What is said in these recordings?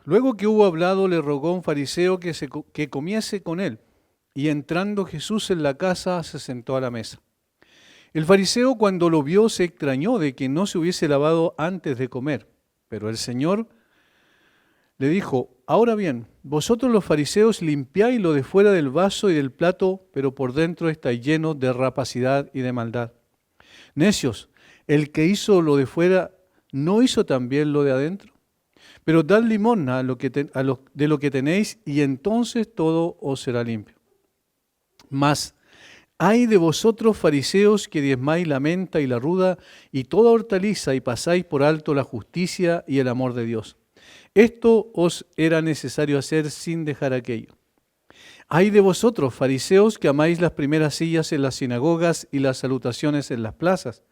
Luego que hubo hablado, le rogó a un fariseo que comiese con él. Y entrando Jesús en la casa, se sentó a la mesa. El fariseo, cuando lo vio, se extrañó de que no se hubiese lavado antes de comer. Pero el Señor le dijo: ahora bien, vosotros los fariseos limpiáis lo de fuera del vaso y del plato, pero por dentro estáis llenos de rapacidad y de maldad. Necios, el que hizo lo de fuera, ¿no hizo también lo de adentro? Pero dad limosna de lo que tenéis, y entonces todo os será limpio. Mas ay de vosotros, fariseos, que diezmáis la menta y la ruda y toda hortaliza, y pasáis por alto la justicia y el amor de Dios. Esto os era necesario hacer sin dejar aquello. Ay de vosotros, fariseos, que amáis las primeras sillas en las sinagogas y las salutaciones en las plazas.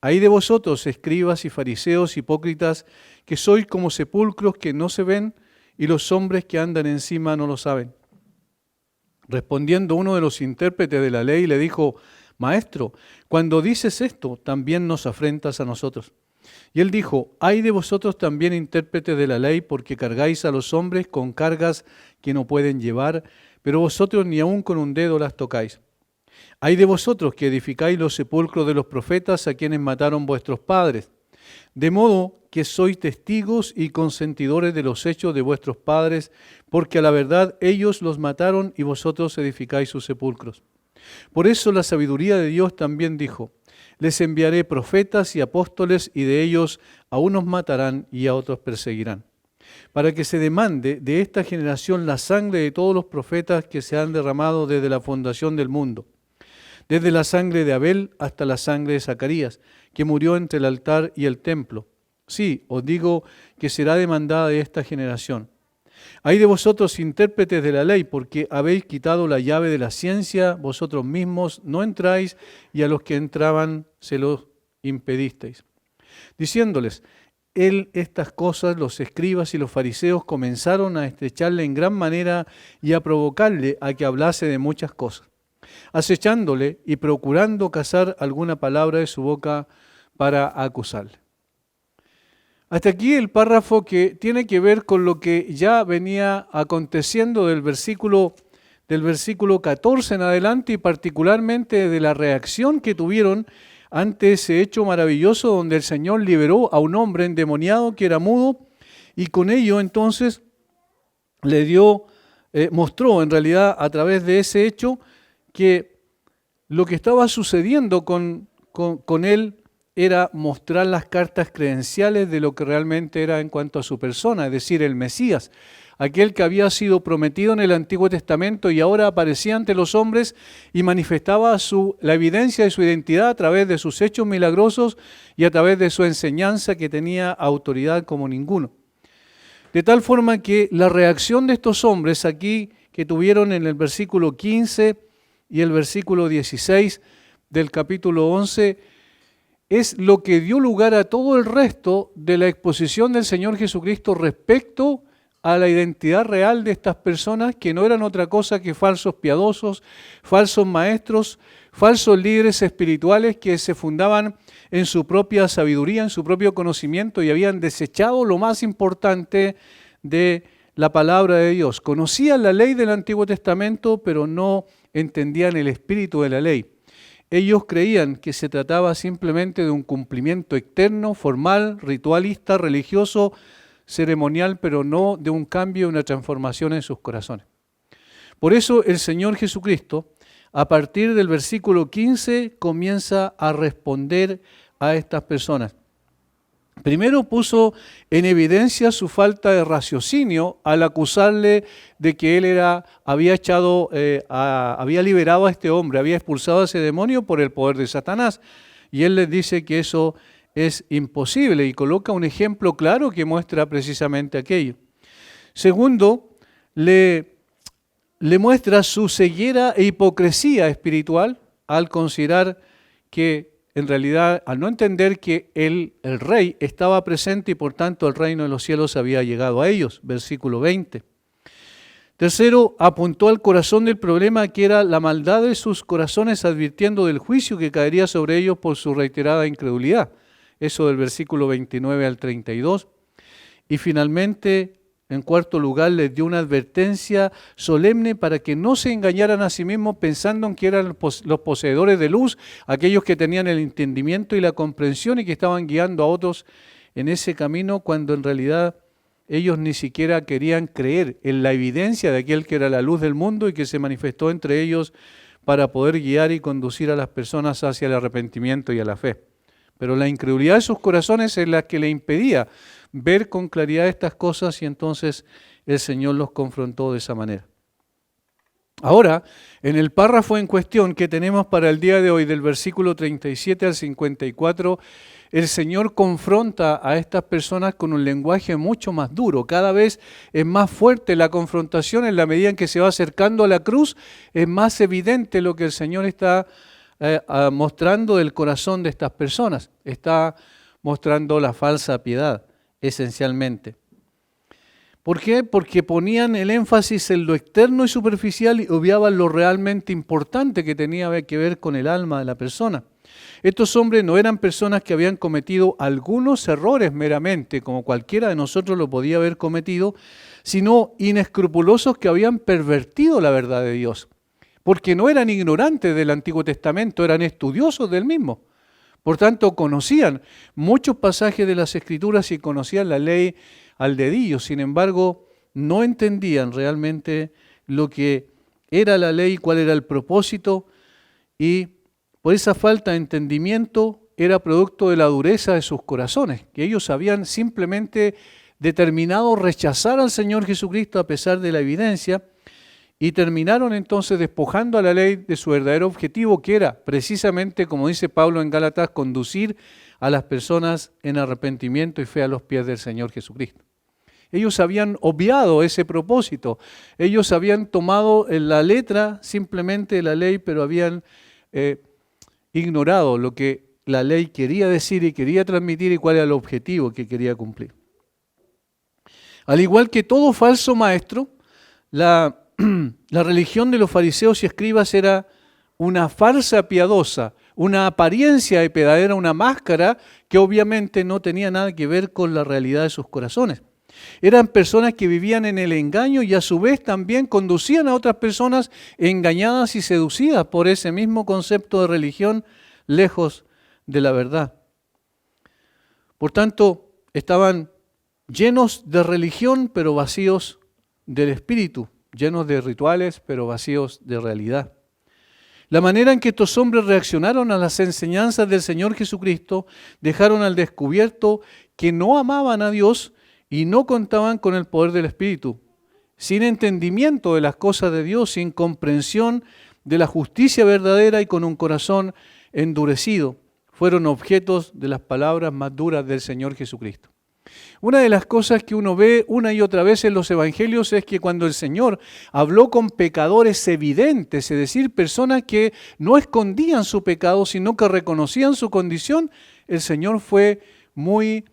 Ay de vosotros, escribas y fariseos hipócritas, que sois como sepulcros que no se ven, y los hombres que andan encima no lo saben. Respondiendo uno de los intérpretes de la ley, le dijo: Maestro, cuando dices esto, también nos afrentas a nosotros. Y él dijo: ay de vosotros también, intérpretes de la ley, porque cargáis a los hombres con cargas que no pueden llevar, pero vosotros ni aun con un dedo las tocáis. Ay de vosotros que edificáis los sepulcros de los profetas a quienes mataron vuestros padres. De modo que sois testigos y consentidores de los hechos de vuestros padres, porque a la verdad ellos los mataron y vosotros edificáis sus sepulcros. Por eso la sabiduría de Dios también dijo: les enviaré profetas y apóstoles, y de ellos a unos matarán y a otros perseguirán, para que se demande de esta generación la sangre de todos los profetas que se han derramado desde la fundación del mundo, desde la sangre de Abel hasta la sangre de Zacarías, que murió entre el altar y el templo. Sí, os digo que será demandada de esta generación. Ay de vosotros, intérpretes de la ley, porque habéis quitado la llave de la ciencia, vosotros mismos no entráis, y a los que entraban se los impedisteis. Diciéndoles él estas cosas, los escribas y los fariseos comenzaron a estrecharle en gran manera y a provocarle a que hablase de muchas cosas, acechándole y procurando cazar alguna palabra de su boca para acusarle. Hasta aquí el párrafo que tiene que ver con lo que ya venía aconteciendo del versículo 14 en adelante, y particularmente de la reacción que tuvieron ante ese hecho maravilloso donde el Señor liberó a un hombre endemoniado que era mudo, y con ello entonces mostró en realidad a través de ese hecho que lo que estaba sucediendo con él era mostrar las cartas credenciales de lo que realmente era en cuanto a su persona, es decir, el Mesías, aquel que había sido prometido en el Antiguo Testamento y ahora aparecía ante los hombres y manifestaba la evidencia de su identidad a través de sus hechos milagrosos y a través de su enseñanza, que tenía autoridad como ninguno. De tal forma que la reacción de estos hombres aquí que tuvieron en el versículo 15 y el versículo 16 del capítulo 11 es lo que dio lugar a todo el resto de la exposición del Señor Jesucristo respecto a la identidad real de estas personas, que no eran otra cosa que falsos piadosos, falsos maestros, falsos líderes espirituales que se fundaban en su propia sabiduría, en su propio conocimiento, y habían desechado lo más importante de la palabra de Dios. Conocían la ley del Antiguo Testamento, pero no entendían el espíritu de la ley. Ellos creían que se trataba simplemente de un cumplimiento externo, formal, ritualista, religioso, ceremonial, pero no de un cambio, una transformación en sus corazones. Por eso el Señor Jesucristo, a partir del versículo 15, comienza a responder a estas personas. Primero puso en evidencia su falta de raciocinio al acusarle de que él había liberado a este hombre, había expulsado a ese demonio por el poder de Satanás. Y él les dice que eso es imposible y coloca un ejemplo claro que muestra precisamente aquello. Segundo, le muestra su ceguera e hipocresía espiritual al considerar que en realidad, al no entender que el rey estaba presente y por tanto el reino de los cielos había llegado a ellos, versículo 20. Tercero, apuntó al corazón del problema, que era la maldad de sus corazones, advirtiendo del juicio que caería sobre ellos por su reiterada incredulidad. Eso del versículo 29 al 32. Y finalmente En cuarto lugar, les dio una advertencia solemne para que no se engañaran a sí mismos pensando en que eran los poseedores de luz, aquellos que tenían el entendimiento y la comprensión y que estaban guiando a otros en ese camino, cuando en realidad ellos ni siquiera querían creer en la evidencia de aquel que era la luz del mundo y que se manifestó entre ellos para poder guiar y conducir a las personas hacia el arrepentimiento y a la fe. Pero la incredulidad de sus corazones es la que le impedía ver con claridad estas cosas, y entonces el Señor los confrontó de esa manera. Ahora, en el párrafo en cuestión que tenemos para el día de hoy, del versículo 37 al 54, el Señor confronta a estas personas con un lenguaje mucho más duro. Cada vez es más fuerte la confrontación en la medida en que se va acercando a la cruz. Es más evidente lo que el Señor está mostrando del corazón de estas personas. Está mostrando la falsa piedad, esencialmente. ¿Por qué? Porque ponían el énfasis en lo externo y superficial y obviaban lo realmente importante que tenía que ver con el alma de la persona. Estos hombres no eran personas que habían cometido algunos errores meramente, como cualquiera de nosotros lo podía haber cometido, sino inescrupulosos que habían pervertido la verdad de Dios. Porque no eran ignorantes del Antiguo Testamento, eran estudiosos del mismo. Por tanto, conocían muchos pasajes de las Escrituras y conocían la ley al dedillo. Sin embargo, no entendían realmente lo que era la ley, cuál era el propósito, y por esa falta de entendimiento era producto de la dureza de sus corazones, que ellos habían simplemente determinado rechazar al Señor Jesucristo a pesar de la evidencia, y terminaron entonces despojando a la ley de su verdadero objetivo, que era precisamente, como dice Pablo en Gálatas, conducir a las personas en arrepentimiento y fe a los pies del Señor Jesucristo. Ellos habían obviado ese propósito. Ellos habían tomado en la letra simplemente la ley, pero habían ignorado lo que la ley quería decir y quería transmitir y cuál era el objetivo que quería cumplir. Al igual que todo falso maestro, la religión de los fariseos y escribas era una farsa piadosa, una apariencia de piedad, era una máscara que obviamente no tenía nada que ver con la realidad de sus corazones. Eran personas que vivían en el engaño y a su vez también conducían a otras personas engañadas y seducidas por ese mismo concepto de religión lejos de la verdad. Por tanto, estaban llenos de religión pero vacíos del espíritu, llenos de rituales pero vacíos de realidad. La manera en que estos hombres reaccionaron a las enseñanzas del Señor Jesucristo dejaron al descubierto que no amaban a Dios y no contaban con el poder del Espíritu. Sin entendimiento de las cosas de Dios, sin comprensión de la justicia verdadera y con un corazón endurecido, fueron objetos de las palabras más duras del Señor Jesucristo. Una de las cosas que uno ve una y otra vez en los evangelios es que cuando el Señor habló con pecadores evidentes, es decir, personas que no escondían su pecado, sino que reconocían su condición, el Señor fue muy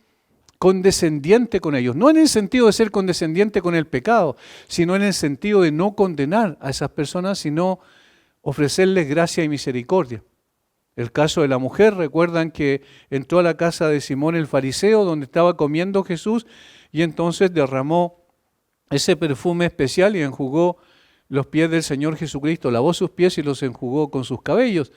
condescendiente con ellos. No en el sentido de ser condescendiente con el pecado, sino en el sentido de no condenar a esas personas, sino ofrecerles gracia y misericordia. El caso de la mujer, recuerdan que entró a la casa de Simón el fariseo, donde estaba comiendo Jesús, y entonces derramó ese perfume especial y enjugó los pies del Señor Jesucristo, lavó sus pies y los enjugó con sus cabellos.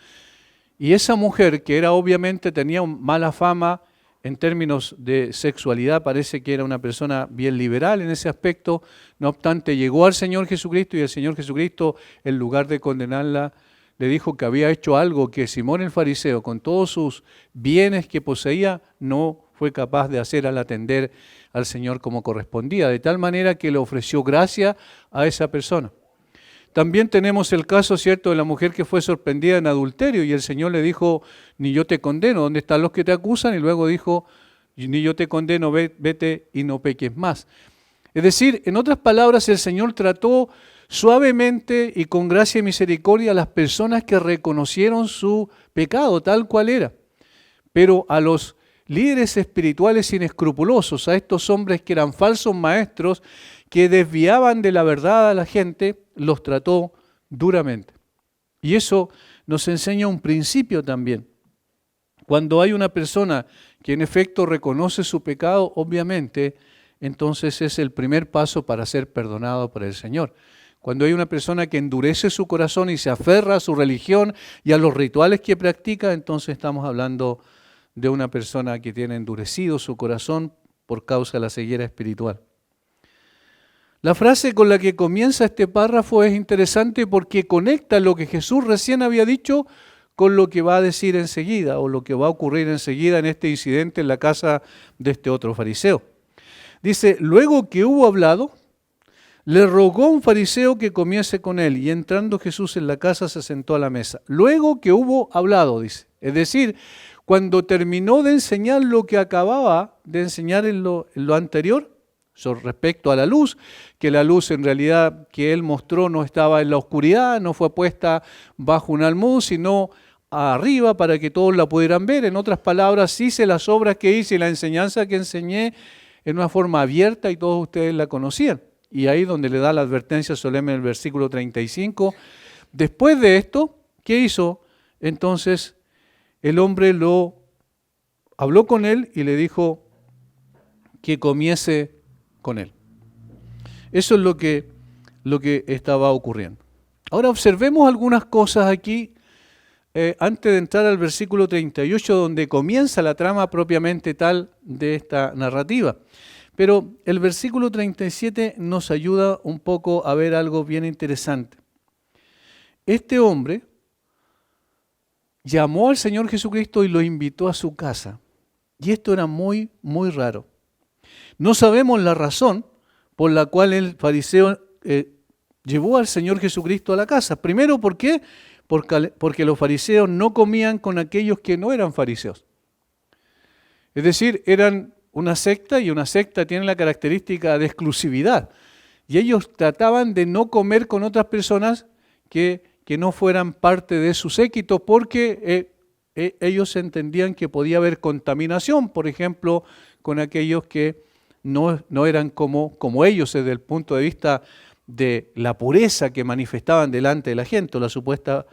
Y esa mujer, que era obviamente tenía mala fama en términos de sexualidad, parece que era una persona bien liberal en ese aspecto, no obstante llegó al Señor Jesucristo y el Señor Jesucristo, en lugar de condenarla, le dijo que había hecho algo que Simón el fariseo, con todos sus bienes que poseía, no fue capaz de hacer al atender al Señor como correspondía, de tal manera que le ofreció gracia a esa persona. También tenemos el caso, ¿cierto?, de la mujer que fue sorprendida en adulterio y el Señor le dijo, ni yo te condeno, ¿dónde están los que te acusan? Y luego dijo, ni yo te condeno, vete y no peques más. Es decir, en otras palabras, el Señor trató suavemente y con gracia y misericordia a las personas que reconocieron su pecado tal cual era. Pero a los líderes espirituales inescrupulosos, a estos hombres que eran falsos maestros, que desviaban de la verdad a la gente, los trató duramente. Y eso nos enseña un principio también. Cuando hay una persona que en efecto reconoce su pecado, obviamente entonces es el primer paso para ser perdonado por el Señor. Cuando hay una persona que endurece su corazón y se aferra a su religión y a los rituales que practica, entonces estamos hablando de una persona que tiene endurecido su corazón por causa de la ceguera espiritual. La frase con la que comienza este párrafo es interesante porque conecta lo que Jesús recién había dicho con lo que va a decir enseguida o lo que va a ocurrir enseguida en este incidente en la casa de este otro fariseo. Dice, luego que hubo hablado, le rogó a un fariseo que comiese con él, y entrando Jesús en la casa se sentó a la mesa. Luego que hubo hablado, dice. Es decir, cuando terminó de enseñar lo que acababa de enseñar en lo anterior, respecto a la luz, que la luz en realidad que él mostró no estaba en la oscuridad, no fue puesta bajo un almud, sino arriba para que todos la pudieran ver. En otras palabras, hice las obras que hice y la enseñanza que enseñé en una forma abierta y todos ustedes la conocían. Y ahí donde le da la advertencia solemne en el versículo 35. Después de esto, ¿qué hizo? Entonces el hombre habló con él y le dijo que comiese con él. Eso es lo que estaba ocurriendo. Ahora observemos algunas cosas aquí antes de entrar al versículo 38, donde comienza la trama propiamente tal de esta narrativa. Pero el versículo 37 nos ayuda un poco a ver algo bien interesante. Este hombre llamó al Señor Jesucristo y lo invitó a su casa. Y esto era muy, muy raro. No sabemos la razón por la cual el fariseo llevó al Señor Jesucristo a la casa. Primero, ¿por qué? Porque los fariseos no comían con aquellos que no eran fariseos. Es decir, eran una secta y una secta tiene la característica de exclusividad. Y ellos trataban de no comer con otras personas que no fueran parte de su séquito porque ellos entendían que podía haber contaminación, por ejemplo, con aquellos que no eran como ellos desde el punto de vista de la pureza que manifestaban delante de la gente, o la supuesta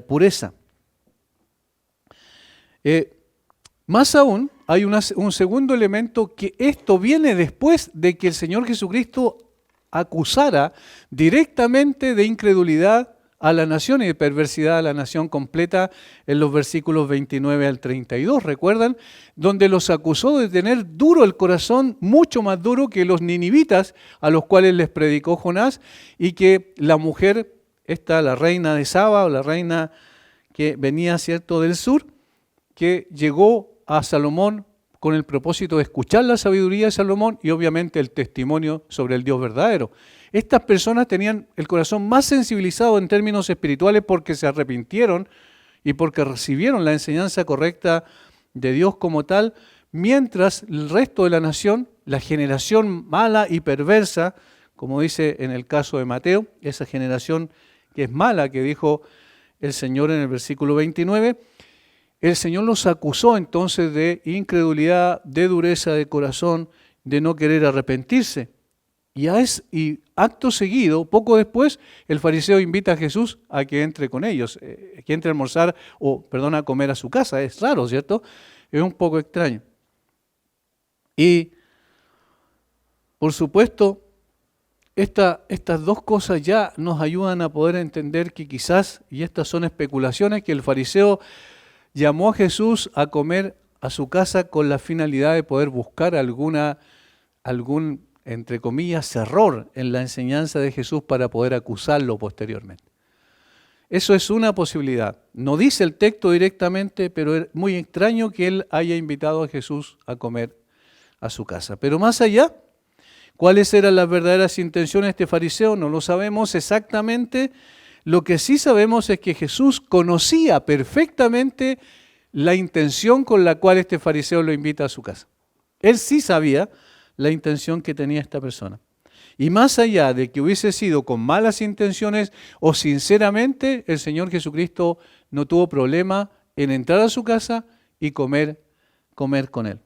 pureza. Más aún, hay un segundo elemento que esto viene después de que el Señor Jesucristo acusara directamente de incredulidad a la nación y de perversidad a la nación completa en los versículos 29 al 32, ¿recuerdan? Donde los acusó de tener duro el corazón, mucho más duro que los ninivitas a los cuales les predicó Jonás, y que la mujer, la reina de Saba, o la reina que venía, ¿cierto?, del sur, que llegó a Salomón con el propósito de escuchar la sabiduría de Salomón y obviamente el testimonio sobre el Dios verdadero. Estas personas tenían el corazón más sensibilizado en términos espirituales porque se arrepintieron y porque recibieron la enseñanza correcta de Dios como tal, mientras el resto de la nación, la generación mala y perversa, como dice en el caso de Mateo, esa generación que es mala, que dijo el Señor en el versículo 29, el Señor los acusó entonces de incredulidad, de dureza de corazón, de no querer arrepentirse. Y acto seguido, poco después, el fariseo invita a Jesús a que entre con ellos, que entre a almorzar, a comer a su casa. Es raro, ¿cierto? Es un poco extraño. Y, por supuesto, estas dos cosas ya nos ayudan a poder entender que quizás, y estas son especulaciones, que el fariseo llamó a Jesús a comer a su casa con la finalidad de poder buscar algún, entre comillas, error en la enseñanza de Jesús para poder acusarlo posteriormente. Eso es una posibilidad. No dice el texto directamente, pero es muy extraño que él haya invitado a Jesús a comer a su casa. Pero más allá, ¿cuáles eran las verdaderas intenciones de este fariseo? No lo sabemos exactamente. Lo que sí sabemos es que Jesús conocía perfectamente la intención con la cual este fariseo lo invita a su casa. Él sí sabía la intención que tenía esta persona. Y más allá de que hubiese sido con malas intenciones o sinceramente, el Señor Jesucristo no tuvo problema en entrar a su casa y comer con él.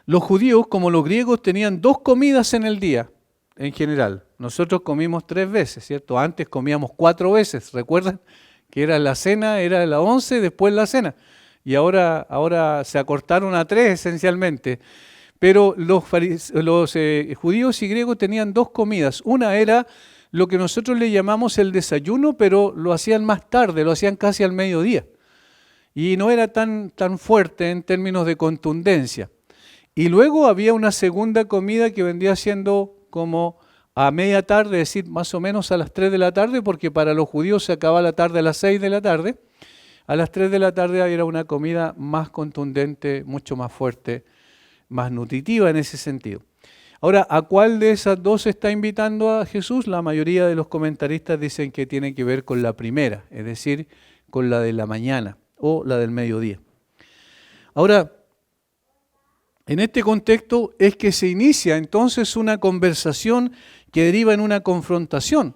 Los judíos, como los griegos, tenían 2 comidas en el día, en general. Nosotros comimos 3 veces, ¿cierto? Antes comíamos 4 veces, ¿recuerdan? Que era la cena, era la 11, después la cena. Y ahora se acortaron a 3 esencialmente. Pero los judíos y griegos tenían dos comidas. Una era lo que nosotros le llamamos el desayuno, pero lo hacían más tarde, lo hacían casi al mediodía. Y no era tan fuerte en términos de contundencia. Y luego había una segunda comida que vendría siendo como a media tarde, es decir, más o menos a las 3 de la tarde, porque para los judíos se acababa la tarde a las 6 de la tarde. A las 3 de la tarde era una comida más contundente, mucho más fuerte, más nutritiva en ese sentido. Ahora, ¿a cuál de esas dos está invitando a Jesús? La mayoría de los comentaristas dicen que tiene que ver con la primera, es decir, con la de la mañana o la del mediodía. Ahora, en este contexto es que se inicia entonces una conversación que deriva en una confrontación,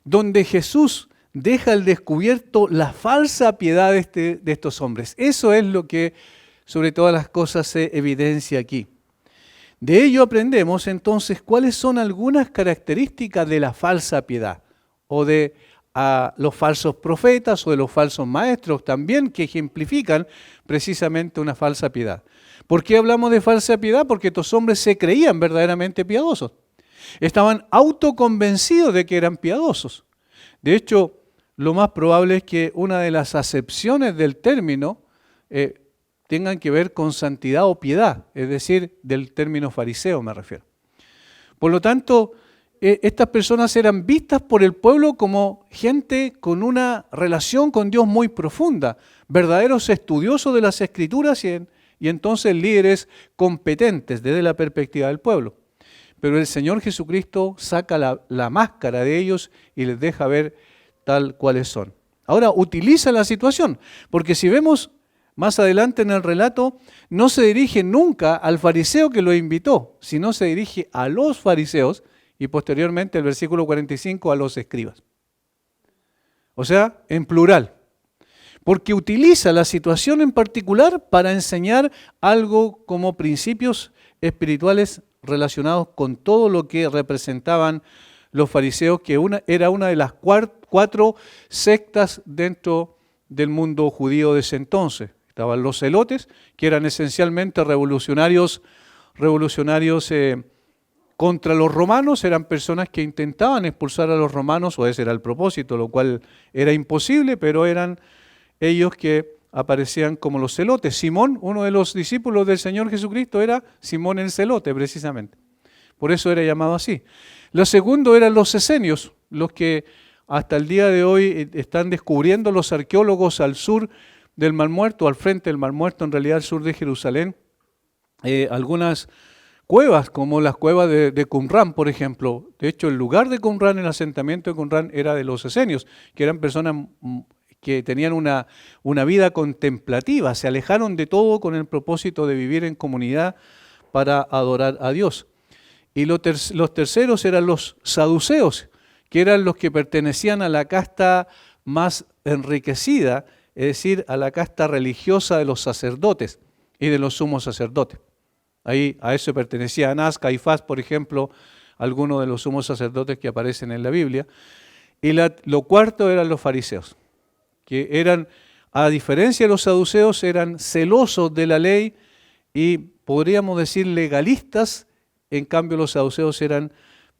donde Jesús deja al descubierto la falsa piedad de estos hombres. Eso es lo que sobre todas las cosas se evidencia aquí. De ello aprendemos entonces cuáles son algunas características de la falsa piedad o de los falsos profetas o de los falsos maestros también que ejemplifican precisamente una falsa piedad. ¿Por qué hablamos de falsa piedad? Porque estos hombres se creían verdaderamente piadosos. Estaban autoconvencidos de que eran piadosos. De hecho, lo más probable es que una de las acepciones del término tengan que ver con santidad o piedad, es decir, del término fariseo me refiero. Por lo tanto, estas personas eran vistas por el pueblo como gente con una relación con Dios muy profunda, verdaderos estudiosos de las Escrituras y entonces líderes competentes desde la perspectiva del pueblo. Pero el Señor Jesucristo saca la máscara de ellos y les deja ver tal cuales son. Ahora, utiliza la situación, porque si vemos más adelante en el relato, no se dirige nunca al fariseo que lo invitó, sino se dirige a los fariseos y posteriormente el versículo 45 a los escribas. O sea, en plural. Porque utiliza la situación en particular para enseñar algo como principios espirituales relacionados con todo lo que representaban los fariseos, que era una de las cuatro sectas dentro del mundo judío de ese entonces. Estaban los celotes, que eran esencialmente revolucionarios contra los romanos, eran personas que intentaban expulsar a los romanos, o ese era el propósito, lo cual era imposible, pero eran ellos que aparecían como los celotes. Simón, uno de los discípulos del Señor Jesucristo, era Simón el celote, precisamente. Por eso era llamado así. Lo segundo eran los esenios, los que hasta el día de hoy están descubriendo los arqueólogos al sur del Mar Muerto, al frente del Mar Muerto, en realidad al sur de Jerusalén, algunas cuevas, como las cuevas de Qumran, por ejemplo. De hecho, el lugar de Qumran, el asentamiento de Qumran, era de los esenios, que eran personas que tenían una vida contemplativa, se alejaron de todo con el propósito de vivir en comunidad para adorar a Dios. Y los terceros eran los saduceos, que eran los que pertenecían a la casta más enriquecida, es decir, a la casta religiosa de los sacerdotes y de los sumos sacerdotes. Ahí a eso pertenecía Anás, Caifás, por ejemplo, algunos de los sumos sacerdotes que aparecen en la Biblia. Y lo cuarto eran los fariseos, que eran, a diferencia de los saduceos, eran celosos de la ley y podríamos decir legalistas. En cambio, los saduceos eran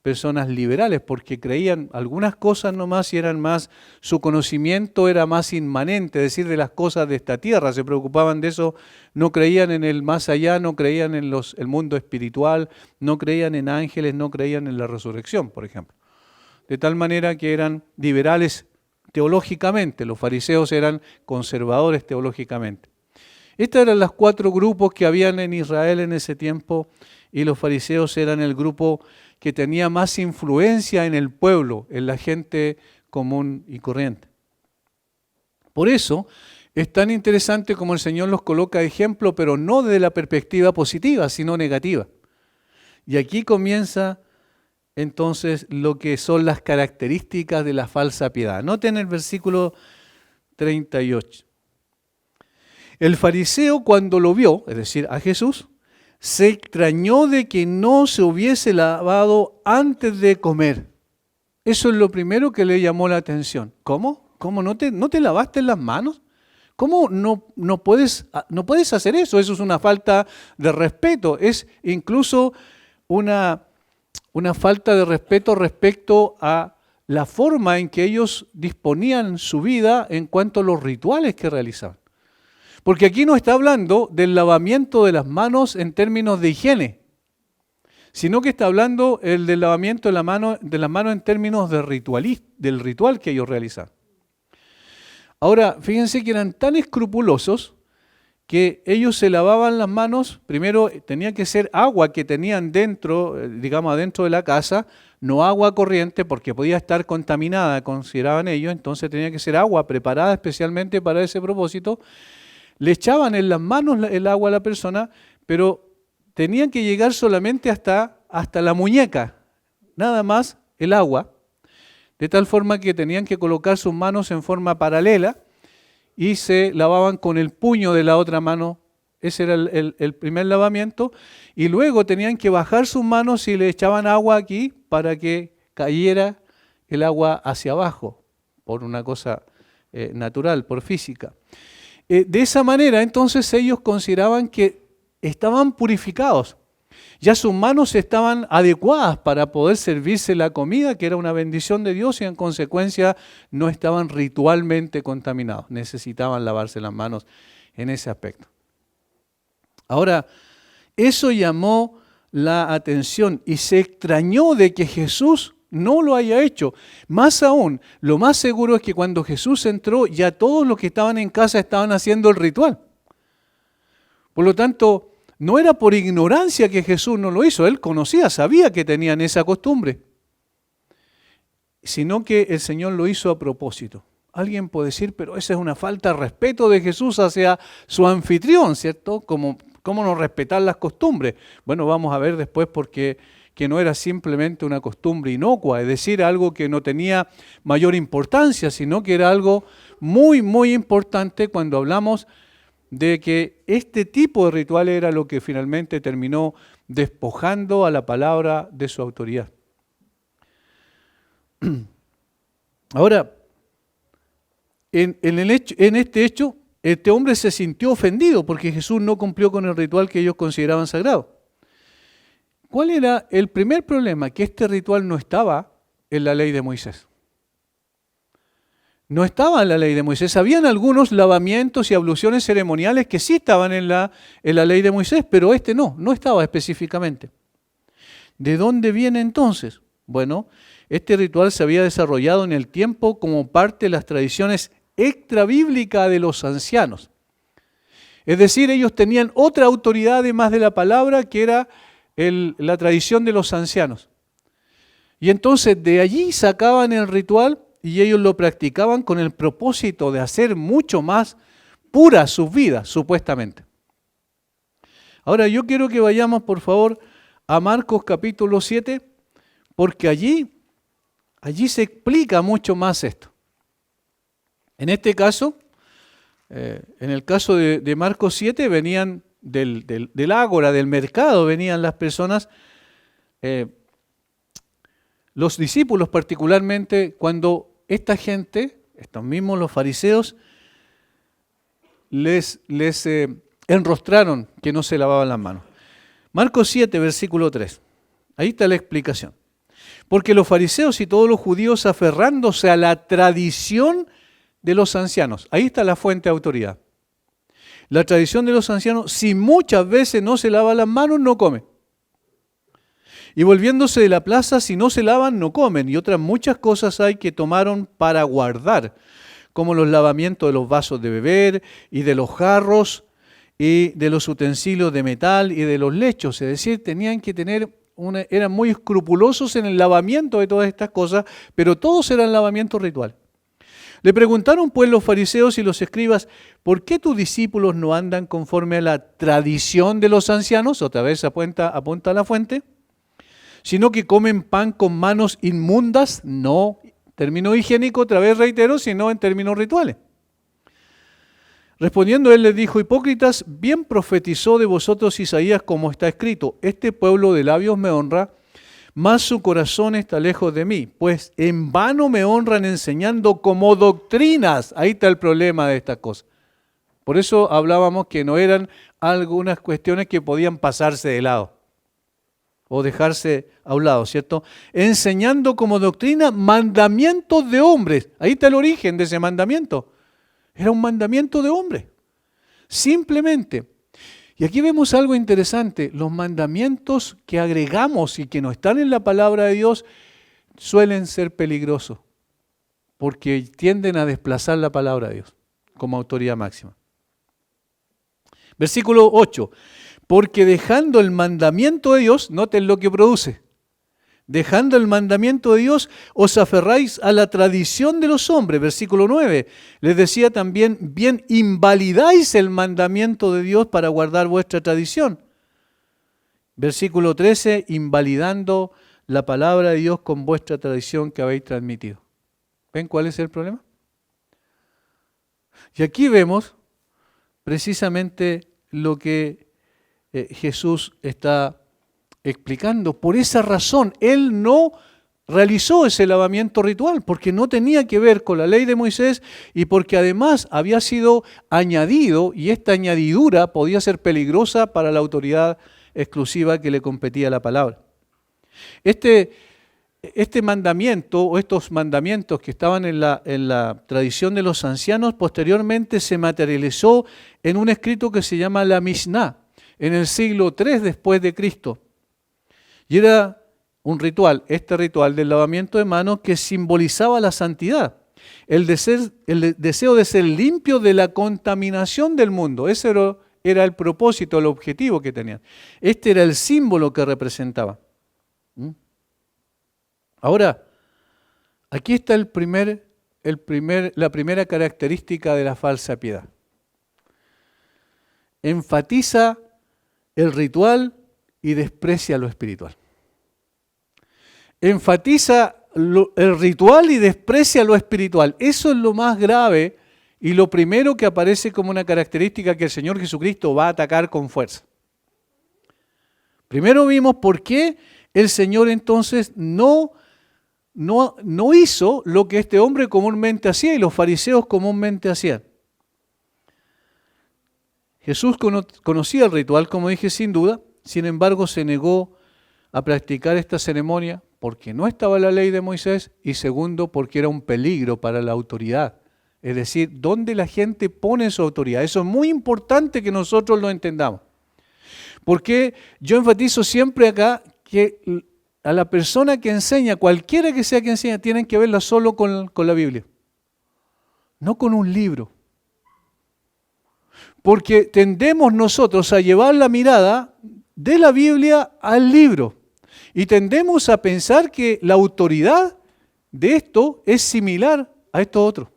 personas liberales porque creían algunas cosas nomás y eran más, su conocimiento era más inmanente, es decir, de las cosas de esta tierra, se preocupaban de eso, no creían en el más allá, no creían en el mundo espiritual, no creían en ángeles, no creían en la resurrección, por ejemplo. De tal manera que eran liberales teológicamente, los fariseos eran conservadores teológicamente. Estos eran los cuatro grupos que habían en Israel en ese tiempo y los fariseos eran el grupo que tenía más influencia en el pueblo, en la gente común y corriente. Por eso es tan interesante como el Señor los coloca de ejemplo, pero no desde la perspectiva positiva, sino negativa. Y aquí comienza entonces lo que son las características de la falsa piedad. Noten el versículo 38. El fariseo cuando lo vio, es decir, a Jesús, se extrañó de que no se hubiese lavado antes de comer. Eso es lo primero que le llamó la atención. ¿Cómo? ¿Cómo no te lavaste las manos? ¿Cómo no puedes hacer eso? Eso es una falta de respeto. Es incluso una falta de respeto respecto a la forma en que ellos disponían su vida en cuanto a los rituales que realizaban. Porque aquí no está hablando del lavamiento de las manos en términos de higiene, sino que está hablando del lavamiento de las manos en términos de del ritual que ellos realizaban. Ahora, fíjense que eran tan escrupulosos que ellos se lavaban las manos, primero tenía que ser agua que tenían dentro, digamos adentro de la casa, no agua corriente porque podía estar contaminada, consideraban ellos, entonces tenía que ser agua preparada especialmente para ese propósito. Le echaban en las manos el agua a la persona, pero tenían que llegar solamente hasta la muñeca, nada más el agua, de tal forma que tenían que colocar sus manos en forma paralela y se lavaban con el puño de la otra mano. Ese era el primer lavamiento. Y luego tenían que bajar sus manos y le echaban agua aquí para que cayera el agua hacia abajo, por una cosa natural, por física. De esa manera, entonces, ellos consideraban que estaban purificados. Ya sus manos estaban adecuadas para poder servirse la comida, que era una bendición de Dios, y en consecuencia no estaban ritualmente contaminados. Necesitaban lavarse las manos en ese aspecto. Ahora, eso llamó la atención y se extrañó de que Jesús no lo haya hecho. Más aún, lo más seguro es que cuando Jesús entró, ya todos los que estaban en casa estaban haciendo el ritual. Por lo tanto, no era por ignorancia que Jesús no lo hizo, Él conocía, sabía que tenían esa costumbre, sino que el Señor lo hizo a propósito. Alguien puede decir, pero esa es una falta de respeto de Jesús hacia su anfitrión, ¿cierto? ¿Cómo no respetar las costumbres? Bueno, vamos a ver después porque que no era simplemente una costumbre inocua, es decir, algo que no tenía mayor importancia, sino que era algo muy, muy importante cuando hablamos de que este tipo de ritual era lo que finalmente terminó despojando a la palabra de su autoridad. Ahora, en este hecho, este hombre se sintió ofendido porque Jesús no cumplió con el ritual que ellos consideraban sagrado. ¿Cuál era el primer problema? Que este ritual no estaba en la ley de Moisés. No estaba en la ley de Moisés. Habían algunos lavamientos y abluciones ceremoniales que sí estaban en la ley de Moisés, pero este no estaba específicamente. ¿De dónde viene entonces? Bueno, este ritual se había desarrollado en el tiempo como parte de las tradiciones extrabíblicas de los ancianos. Es decir, ellos tenían otra autoridad además de la palabra, que era la tradición de los ancianos. Y entonces de allí sacaban el ritual y ellos lo practicaban con el propósito de hacer mucho más puras sus vidas, supuestamente. Ahora yo quiero que vayamos, por favor, a Marcos capítulo 7, porque allí se explica mucho más esto. En este caso, en el caso de Marcos 7, venían del ágora, del mercado, venían las personas, los discípulos particularmente, cuando esta gente, estos mismos los fariseos, les enrostraron que no se lavaban las manos. Marcos 7, versículo 3. Ahí está la explicación. Porque los fariseos y todos los judíos, aferrándose a la tradición de los ancianos, ahí está la fuente de autoridad. La tradición de los ancianos, si muchas veces no se lava las manos, no come. Y volviéndose de la plaza, si no se lavan, no comen. Y otras muchas cosas hay que tomaron para guardar, como los lavamientos de los vasos de beber y de los jarros y de los utensilios de metal y de los lechos. Es decir, tenían que tener eran muy escrupulosos en el lavamiento de todas estas cosas, pero todos eran lavamientos rituales. Le preguntaron pues los fariseos y los escribas, ¿por qué tus discípulos no andan conforme a la tradición de los ancianos? Otra vez apunta a la fuente. Sino que comen pan con manos inmundas, no término higiénico, otra vez reitero, sino en términos rituales. Respondiendo él les dijo, hipócritas, bien profetizó de vosotros Isaías como está escrito, este pueblo de labios me honra, mas su corazón está lejos de mí, pues en vano me honran enseñando como doctrinas. Ahí está el problema de estas cosas. Por eso hablábamos que no eran algunas cuestiones que podían pasarse de lado o dejarse a un lado, ¿cierto? Enseñando como doctrina mandamientos de hombres. Ahí está el origen de ese mandamiento. Era un mandamiento de hombres. Simplemente. Y aquí vemos algo interesante. Los mandamientos que agregamos y que no están en la palabra de Dios suelen ser peligrosos porque tienden a desplazar la palabra de Dios como autoridad máxima. Versículo 8. Porque dejando el mandamiento de Dios, noten lo que produce. Dejando el mandamiento de Dios, os aferráis a la tradición de los hombres. Versículo 9. Les decía también, bien invalidáis el mandamiento de Dios para guardar vuestra tradición. Versículo 13. Invalidando la palabra de Dios con vuestra tradición que habéis transmitido. ¿Ven cuál es el problema? Y aquí vemos precisamente lo que Jesús está explicando. Por esa razón, Él no realizó ese lavamiento ritual, porque no tenía que ver con la ley de Moisés y porque además había sido añadido, y esta añadidura podía ser peligrosa para la autoridad exclusiva que le competía la palabra. Este mandamiento, o estos mandamientos que estaban en la tradición de los ancianos, posteriormente se materializó en un escrito que se llama la Mishnah, en el siglo III después de Cristo. Y era un ritual, este ritual del lavamiento de manos, que simbolizaba la santidad, el deseo de ser limpio de la contaminación del mundo. Ese era el propósito, el objetivo que tenían. Este era el símbolo que representaba. Ahora, aquí está la primera característica de la falsa piedad. Enfatiza el ritual y desprecia lo espiritual. Enfatiza el ritual y desprecia lo espiritual. Eso es lo más grave y lo primero que aparece como una característica que el Señor Jesucristo va a atacar con fuerza. Primero vimos por qué el Señor entonces no hizo lo que este hombre comúnmente hacía y los fariseos comúnmente hacían. Jesús conocía el ritual, como dije, sin duda, sin embargo se negó a practicar esta ceremonia porque no estaba la ley de Moisés y segundo, porque era un peligro para la autoridad. Es decir, ¿dónde la gente pone su autoridad? Eso es muy importante que nosotros lo entendamos. Porque yo enfatizo siempre acá que a la persona que enseña, cualquiera que sea que enseña, tienen que verla solo con la Biblia, no con un libro. Porque tendemos nosotros a llevar la mirada de la Biblia al libro y tendemos a pensar que la autoridad de esto es similar a esto otro.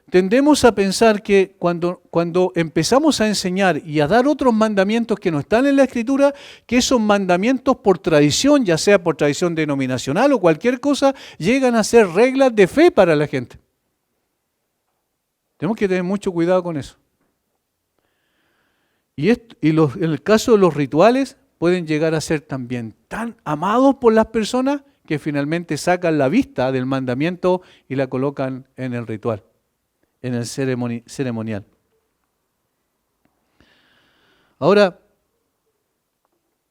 Tendemos a pensar que cuando empezamos a enseñar y a dar otros mandamientos que no están en la Escritura, que esos mandamientos por tradición, ya sea por tradición denominacional o cualquier cosa, llegan a ser reglas de fe para la gente. Tenemos que tener mucho cuidado con eso. En el caso de los rituales, pueden llegar a ser también tan amados por las personas que finalmente sacan la vista del mandamiento y la colocan en el ritual, en el ceremonial. Ahora,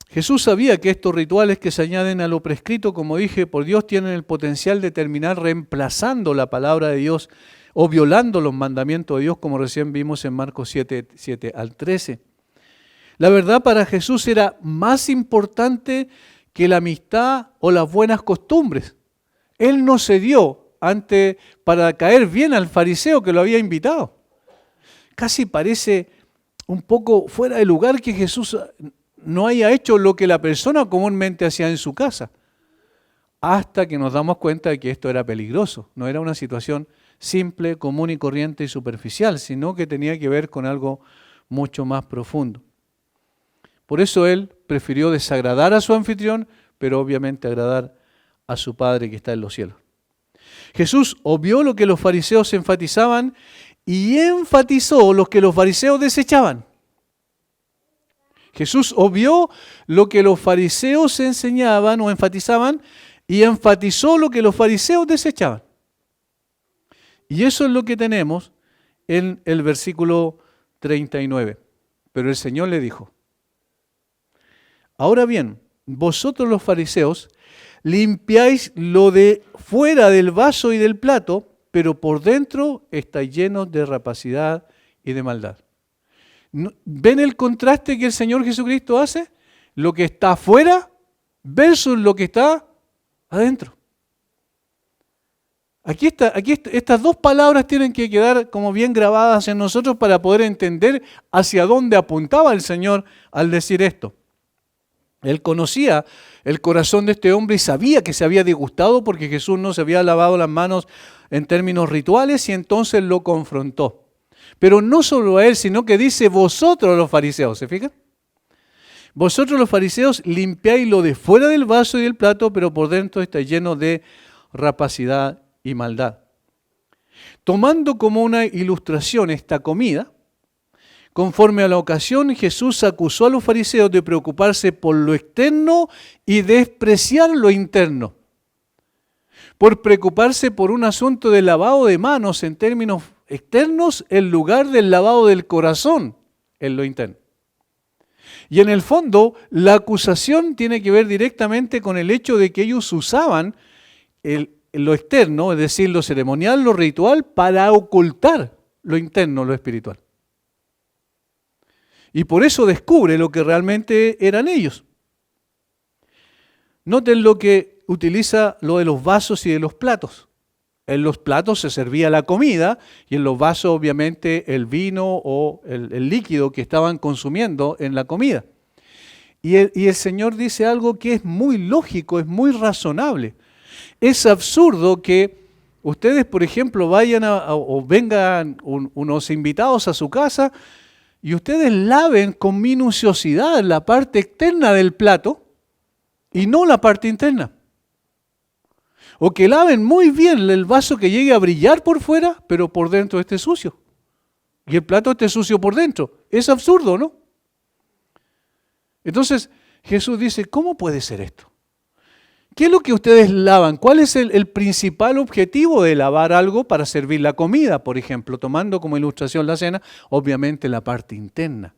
Jesús sabía que estos rituales que se añaden a lo prescrito, como dije, por Dios, tienen el potencial de terminar reemplazando la palabra de Dios o violando los mandamientos de Dios, como recién vimos en Marcos 7 al 13. La verdad para Jesús era más importante que la amistad o las buenas costumbres. Él no cedió para caer bien al fariseo que lo había invitado. Casi parece un poco fuera de lugar que Jesús no haya hecho lo que la persona comúnmente hacía en su casa, hasta que nos damos cuenta de que esto era peligroso. No era una situación simple, común y corriente y superficial, sino que tenía que ver con algo mucho más profundo. Por eso él prefirió desagradar a su anfitrión, pero obviamente agradar a su Padre que está en los cielos. Jesús obvió lo que los fariseos enfatizaban y enfatizó lo que los fariseos desechaban. Jesús obvió lo que los fariseos enseñaban o enfatizaban y enfatizó lo que los fariseos desechaban. Y eso es lo que tenemos en el versículo 39. Pero el Señor le dijo: ahora bien, vosotros los fariseos limpiáis lo de fuera del vaso y del plato, pero por dentro estáis llenos de rapacidad y de maldad. ¿Ven el contraste que el Señor Jesucristo hace? Lo que está afuera versus lo que está adentro. Estas dos palabras tienen que quedar como bien grabadas en nosotros para poder entender hacia dónde apuntaba el Señor al decir esto. Él conocía el corazón de este hombre y sabía que se había disgustado porque Jesús no se había lavado las manos en términos rituales y entonces lo confrontó. Pero no solo a él, sino que dice vosotros los fariseos, ¿se fijan? Vosotros los fariseos limpiáis lo de fuera del vaso y del plato, pero por dentro está lleno de rapacidad y maldad. Tomando como una ilustración esta comida, conforme a la ocasión, Jesús acusó a los fariseos de preocuparse por lo externo y despreciar lo interno. Por preocuparse por un asunto de lavado de manos en términos externos en lugar del lavado del corazón en lo interno. Y en el fondo, la acusación tiene que ver directamente con el hecho de que ellos usaban lo externo, es decir, lo ceremonial, lo ritual, para ocultar lo interno, lo espiritual. Y por eso descubre lo que realmente eran ellos. Noten lo que utiliza lo de los vasos y de los platos. En los platos se servía la comida y en los vasos obviamente el vino o el líquido que estaban consumiendo en la comida. Y el Señor dice algo que es muy lógico, es muy razonable. Es absurdo que ustedes, por ejemplo, vayan o vengan unos invitados a su casa y ustedes laven con minuciosidad la parte externa del plato y no la parte interna. O que laven muy bien el vaso que llegue a brillar por fuera, pero por dentro esté sucio. Y el plato esté sucio por dentro. Es absurdo, ¿no? Entonces Jesús dice, ¿cómo puede ser esto? ¿Qué es lo que ustedes lavan? ¿Cuál es el principal objetivo de lavar algo para servir la comida? Por ejemplo, tomando como ilustración la cena, obviamente la parte interna.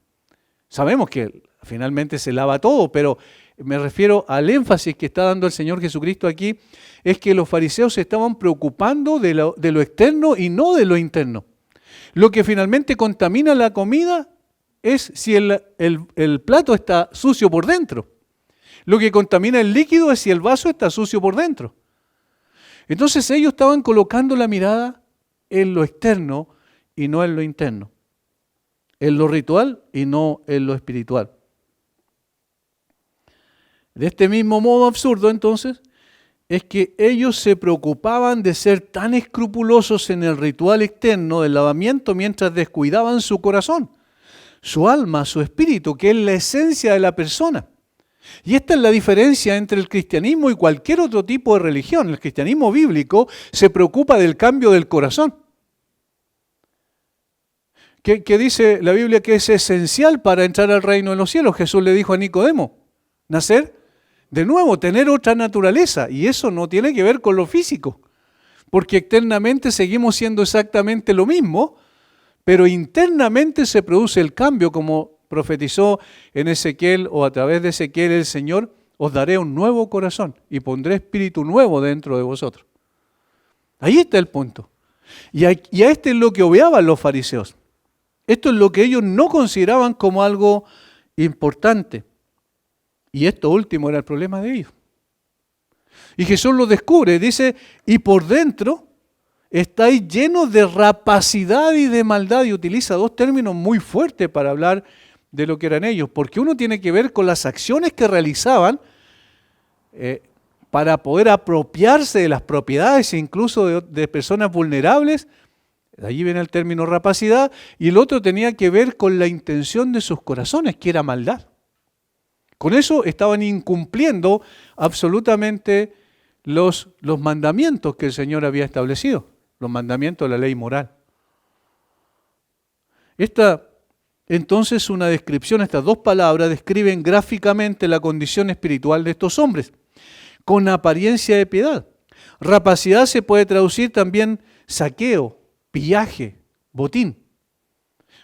Sabemos que finalmente se lava todo, pero me refiero al énfasis que está dando el Señor Jesucristo aquí, es que los fariseos se estaban preocupando de lo externo y no de lo interno. Lo que finalmente contamina la comida es si el plato está sucio por dentro. Lo que contamina el líquido es si el vaso está sucio por dentro. Entonces ellos estaban colocando la mirada en lo externo y no en lo interno. En lo ritual y no en lo espiritual. De este mismo modo absurdo, entonces, es que ellos se preocupaban de ser tan escrupulosos en el ritual externo del lavamiento mientras descuidaban su corazón, su alma, su espíritu, que es la esencia de la persona. Y esta es la diferencia entre el cristianismo y cualquier otro tipo de religión. El cristianismo bíblico se preocupa del cambio del corazón. ¿Qué dice la Biblia que es esencial para entrar al reino de los cielos? Jesús le dijo a Nicodemo, nacer de nuevo, tener otra naturaleza. Y eso no tiene que ver con lo físico, porque externamente seguimos siendo exactamente lo mismo, pero internamente se produce el cambio, como profetizó en Ezequiel o a través de Ezequiel el Señor, os daré un nuevo corazón y pondré espíritu nuevo dentro de vosotros. Ahí está el punto. Y a este es lo que obviaban los fariseos. Esto es lo que ellos no consideraban como algo importante. Y esto último era el problema de ellos. Y Jesús lo descubre, dice, y por dentro estáis llenos de rapacidad y de maldad. Y utiliza dos términos muy fuertes para hablar de lo que eran ellos. Porque uno tiene que ver con las acciones que realizaban para poder apropiarse de las propiedades incluso de personas vulnerables. De allí viene el término rapacidad. Y el otro tenía que ver con la intención de sus corazones, que era maldad. Con eso estaban incumpliendo absolutamente los mandamientos que el Señor había establecido, los mandamientos de la ley moral. Esta, entonces, una descripción, estas dos palabras describen gráficamente la condición espiritual de estos hombres, con apariencia de piedad. Rapacidad se puede traducir también saqueo, pillaje, botín.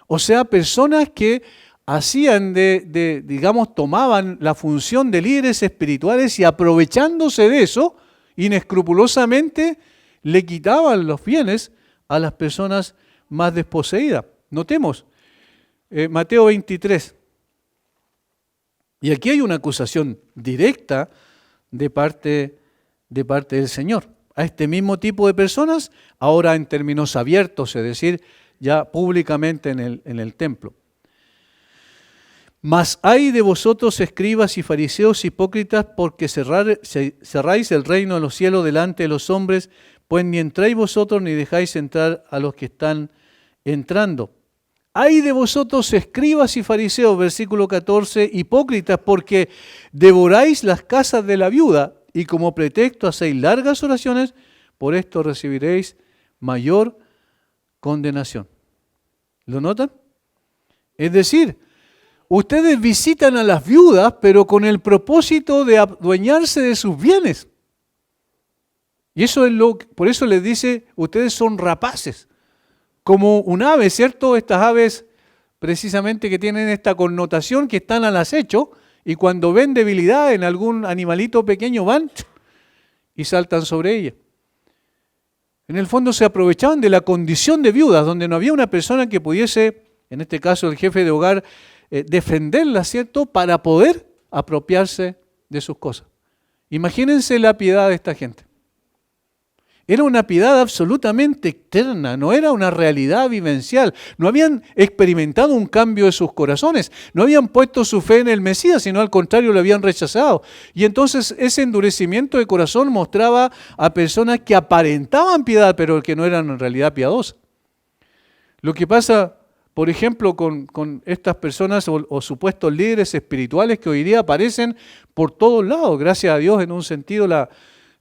O sea, personas que hacían digamos, tomaban la función de líderes espirituales y aprovechándose de eso, inescrupulosamente le quitaban los bienes a las personas más desposeídas. Notemos, Mateo 23. Y aquí hay una acusación directa de parte del Señor a este mismo tipo de personas, ahora en términos abiertos, es decir, ya públicamente en el templo. Mas hay de vosotros, escribas y fariseos hipócritas, porque cerráis el reino de los cielos delante de los hombres, pues ni entráis vosotros ni dejáis entrar a los que están entrando. Hay de vosotros, escribas y fariseos, versículo 14, hipócritas, porque devoráis las casas de la viuda y como pretexto hacéis largas oraciones, por esto recibiréis mayor condenación. ¿Lo notan? Es decir, ustedes visitan a las viudas, pero con el propósito de adueñarse de sus bienes. Y eso es por eso les dice, ustedes son rapaces. Como un ave, ¿cierto? Estas aves precisamente que tienen esta connotación que están al acecho y cuando ven debilidad en algún animalito pequeño van y saltan sobre ella. En el fondo se aprovechaban de la condición de viudas, donde no había una persona que pudiese, en este caso el jefe de hogar, defenderla, ¿cierto?, para poder apropiarse de sus cosas. Imagínense la piedad de esta gente. Era una piedad absolutamente externa, no era una realidad vivencial. No habían experimentado un cambio de sus corazones, no habían puesto su fe en el Mesías, sino al contrario lo habían rechazado. Y entonces ese endurecimiento de corazón mostraba a personas que aparentaban piedad, pero que no eran en realidad piadosas. Lo que pasa, por ejemplo, con estas personas o supuestos líderes espirituales que hoy día aparecen por todos lados, gracias a Dios en un sentido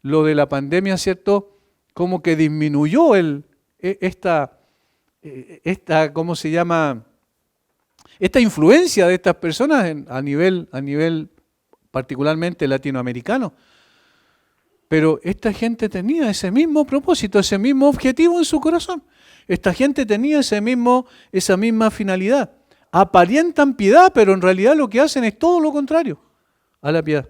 lo de la pandemia, ¿cierto?, como que disminuyó esta ¿cómo se llama?, esta influencia de estas personas a nivel particularmente latinoamericano. Pero esta gente tenía ese mismo propósito, ese mismo objetivo en su corazón. Esta gente tenía esa misma finalidad. Aparentan piedad, pero en realidad lo que hacen es todo lo contrario a la piedad.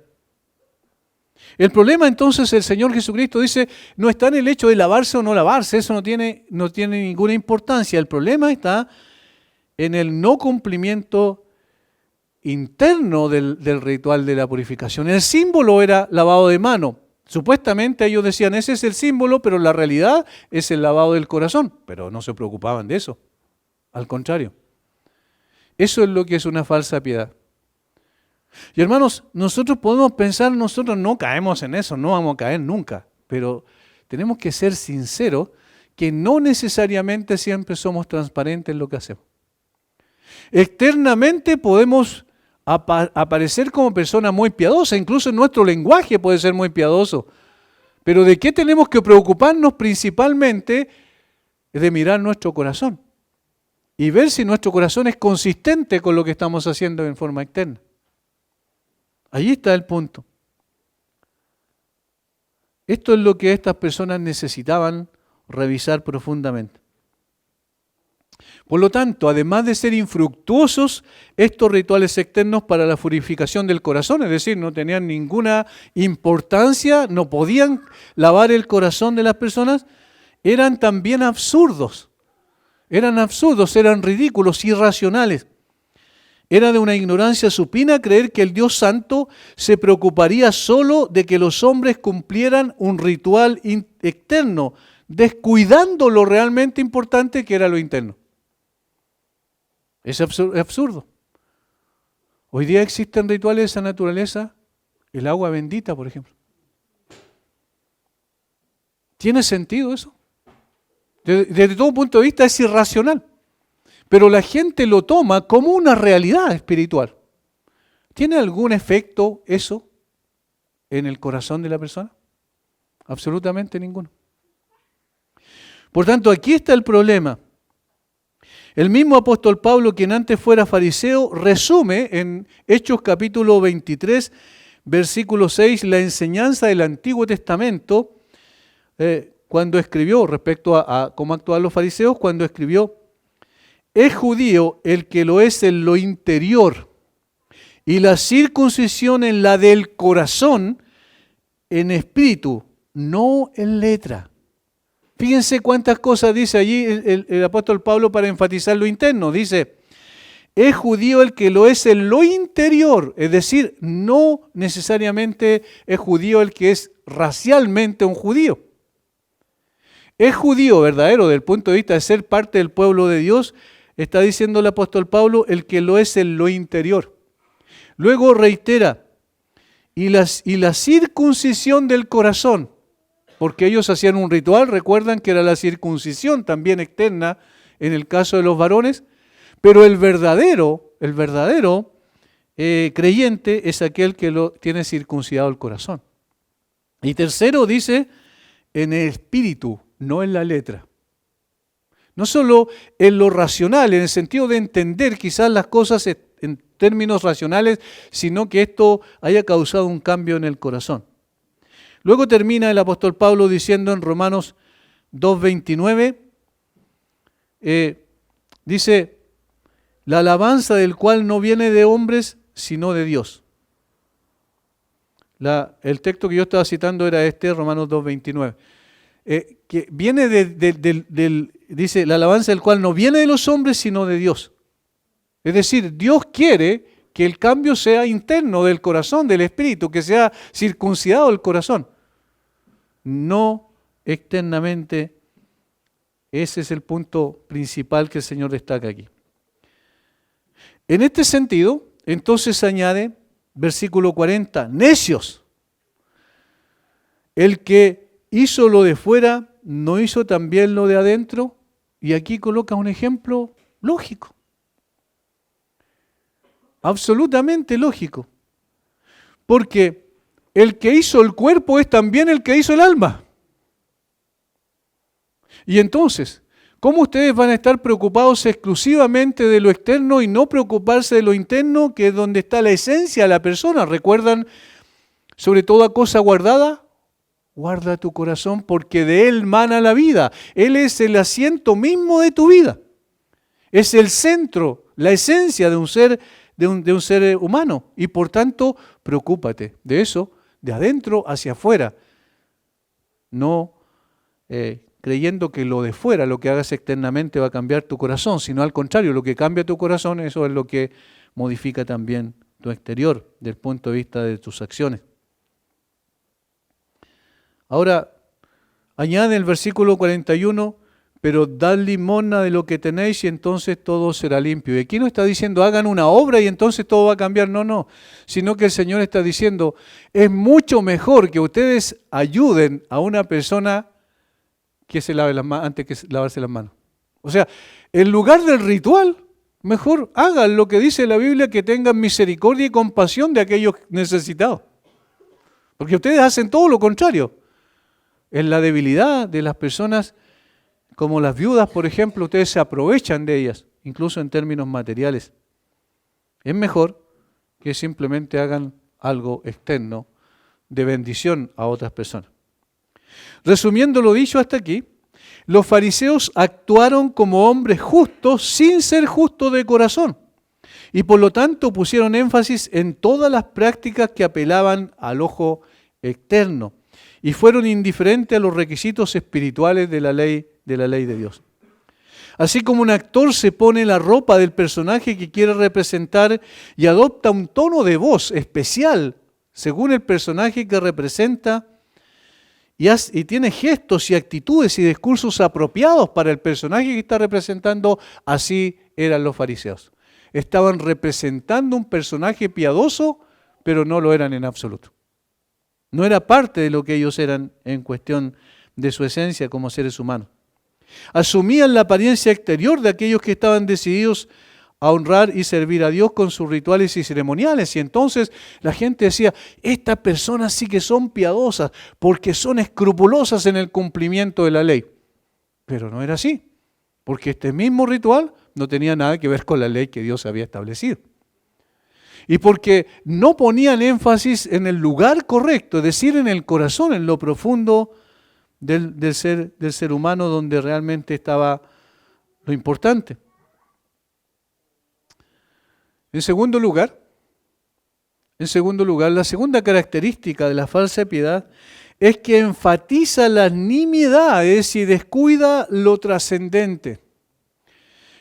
El problema entonces, el Señor Jesucristo dice, no está en el hecho de lavarse o no lavarse, eso no tiene ninguna importancia. El problema está en el no cumplimiento interno del ritual de la purificación. El símbolo era lavado de mano. Supuestamente ellos decían, ese es el símbolo, pero la realidad es el lavado del corazón. Pero no se preocupaban de eso. Al contrario. Eso es lo que es una falsa piedad. Y hermanos, nosotros podemos pensar, nosotros no caemos en eso, no vamos a caer nunca, pero tenemos que ser sinceros que no necesariamente siempre somos transparentes en lo que hacemos. Externamente podemos aparecer como personas muy piadosas, incluso nuestro lenguaje puede ser muy piadoso, pero ¿de qué tenemos que preocuparnos principalmente? Es de mirar nuestro corazón y ver si nuestro corazón es consistente con lo que estamos haciendo en forma externa. Allí está el punto. Esto es lo que estas personas necesitaban revisar profundamente. Por lo tanto, además de ser infructuosos, estos rituales externos para la purificación del corazón, es decir, no tenían ninguna importancia, no podían lavar el corazón de las personas, eran también absurdos. Eran ridículos, irracionales. Era de una ignorancia supina creer que el Dios Santo se preocuparía solo de que los hombres cumplieran un ritual externo, descuidando lo realmente importante que era lo interno. Es absurdo. Hoy día existen rituales de esa naturaleza, el agua bendita, por ejemplo. ¿Tiene sentido eso? Desde todo punto de vista es irracional. Pero la gente lo toma como una realidad espiritual. ¿Tiene algún efecto eso en el corazón de la persona? Absolutamente ninguno. Por tanto, aquí está el problema. El mismo apóstol Pablo, quien antes fuera fariseo, resume en Hechos capítulo 23, versículo 6, la enseñanza del Antiguo Testamento, cuando escribió, respecto a cómo actuaban los fariseos, cuando escribió es judío el que lo es en lo interior, y la circuncisión en la del corazón, en espíritu, no en letra. Fíjense cuántas cosas dice allí el apóstol Pablo para enfatizar lo interno. Dice, es judío el que lo es en lo interior, es decir, no necesariamente es judío el que es racialmente un judío. Es judío verdadero desde el punto de vista de ser parte del pueblo de Dios, está diciendo el apóstol Pablo, el que lo es en lo interior. Luego reitera, y la circuncisión del corazón, porque ellos hacían un ritual, recuerdan que era la circuncisión también externa en el caso de los varones, pero el verdadero creyente es aquel que lo tiene circuncidado el corazón. Y tercero dice, en el espíritu, no en la letra. No solo en lo racional, en el sentido de entender quizás las cosas en términos racionales, sino que esto haya causado un cambio en el corazón. Luego termina el apóstol Pablo diciendo en Romanos 2:29, dice, la alabanza del cual no viene de hombres, sino de Dios. El texto que yo estaba citando era Romanos 2:29. Que viene dice, la alabanza del cual no viene de los hombres, sino de Dios. Es decir, Dios quiere que el cambio sea interno del corazón, del espíritu, que sea circuncidado el corazón. No externamente. Ese es el punto principal que el Señor destaca aquí. En este sentido, entonces añade, versículo 40, necios. El que hizo lo de fuera, ¿no hizo también lo de adentro? Y aquí coloca un ejemplo lógico. Absolutamente lógico. Porque el que hizo el cuerpo es también el que hizo el alma. Y entonces, ¿cómo ustedes van a estar preocupados exclusivamente de lo externo y no preocuparse de lo interno, que es donde está la esencia de la persona? ¿Recuerdan sobre toda cosa guardada? Guarda tu corazón porque de él mana la vida. Él es el asiento mismo de tu vida. Es el centro, la esencia de un ser, de un ser humano. Y por tanto, preocúpate de eso, de adentro hacia afuera. No creyendo que lo de fuera, lo que hagas externamente va a cambiar tu corazón, sino al contrario, lo que cambia tu corazón, eso es lo que modifica también tu exterior, desde el punto de vista de tus acciones. Ahora, añade el versículo 41, pero dad limosna de lo que tenéis y entonces todo será limpio. Y aquí no está diciendo hagan una obra y entonces todo va a cambiar, no, sino que el Señor está diciendo, es mucho mejor que ustedes ayuden a una persona que se lave las manos antes que lavarse las manos. O sea, en lugar del ritual, mejor hagan lo que dice la Biblia, que tengan misericordia y compasión de aquellos necesitados. Porque ustedes hacen todo lo contrario. En la debilidad de las personas, como las viudas, por ejemplo, ustedes se aprovechan de ellas, incluso en términos materiales. Es mejor que simplemente hagan algo externo de bendición a otras personas. Resumiendo lo dicho hasta aquí, los fariseos actuaron como hombres justos sin ser justos de corazón y por lo tanto pusieron énfasis en todas las prácticas que apelaban al ojo externo y fueron indiferentes a los requisitos espirituales de la ley de Dios. Así como un actor se pone la ropa del personaje que quiere representar y adopta un tono de voz especial según el personaje que representa, y tiene gestos y actitudes y discursos apropiados para el personaje que está representando, así eran los fariseos. Estaban representando un personaje piadoso, pero no lo eran en absoluto. No era parte de lo que ellos eran en cuestión de su esencia como seres humanos. Asumían la apariencia exterior de aquellos que estaban decididos a honrar y servir a Dios con sus rituales y ceremoniales. Y entonces la gente decía, estas personas sí que son piadosas porque son escrupulosas en el cumplimiento de la ley. Pero no era así, porque este mismo ritual no tenía nada que ver con la ley que Dios había establecido. Y porque no ponían énfasis en el lugar correcto, es decir, en el corazón, en lo profundo del ser humano donde realmente estaba lo importante. En segundo lugar, la segunda característica de la falsa piedad es que enfatiza las nimiedades y descuida lo trascendente.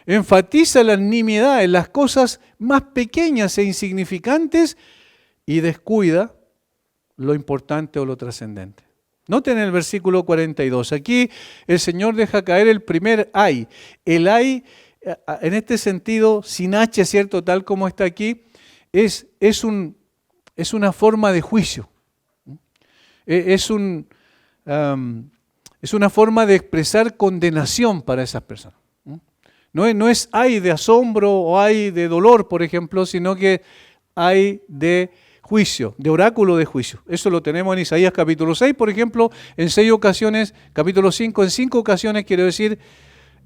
Enfatiza las nimiedades, las cosas más pequeñas e insignificantes, y descuida lo importante o lo trascendente. Noten el versículo 42. Aquí el Señor deja caer el primer ay. El ay, en este sentido, sin H, ¿cierto? Tal como está aquí, es una forma de juicio. Es una forma de expresar condenación para esas personas. No es ay de asombro o ay de dolor, por ejemplo, sino que ay de juicio, de oráculo de juicio. Eso lo tenemos en Isaías capítulo 6, por ejemplo, en 6 ocasiones, capítulo 5, en 5 ocasiones, quiero decir,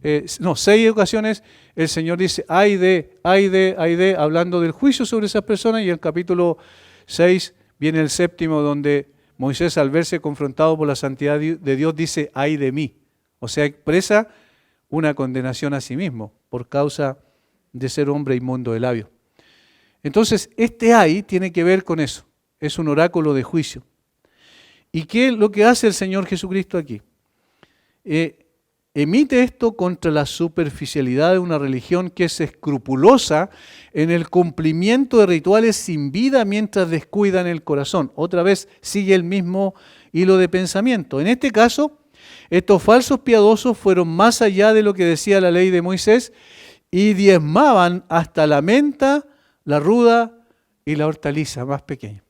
6 ocasiones, el Señor dice ay de, hablando del juicio sobre esas personas, y en el capítulo 6 viene el séptimo, donde Moisés, al verse confrontado por la santidad de Dios, dice ay de mí. O sea, expresa una condenación a sí mismo por causa de ser hombre inmundo de labios. Entonces, este ay tiene que ver con eso. Es un oráculo de juicio. ¿Y qué es lo que hace el Señor Jesucristo aquí? Emite esto contra la superficialidad de una religión que es escrupulosa en el cumplimiento de rituales sin vida mientras descuidan el corazón. Otra vez sigue el mismo hilo de pensamiento. En este caso, estos falsos piadosos fueron más allá de lo que decía la ley de Moisés y diezmaban hasta la menta, la ruda y la hortaliza más pequeña.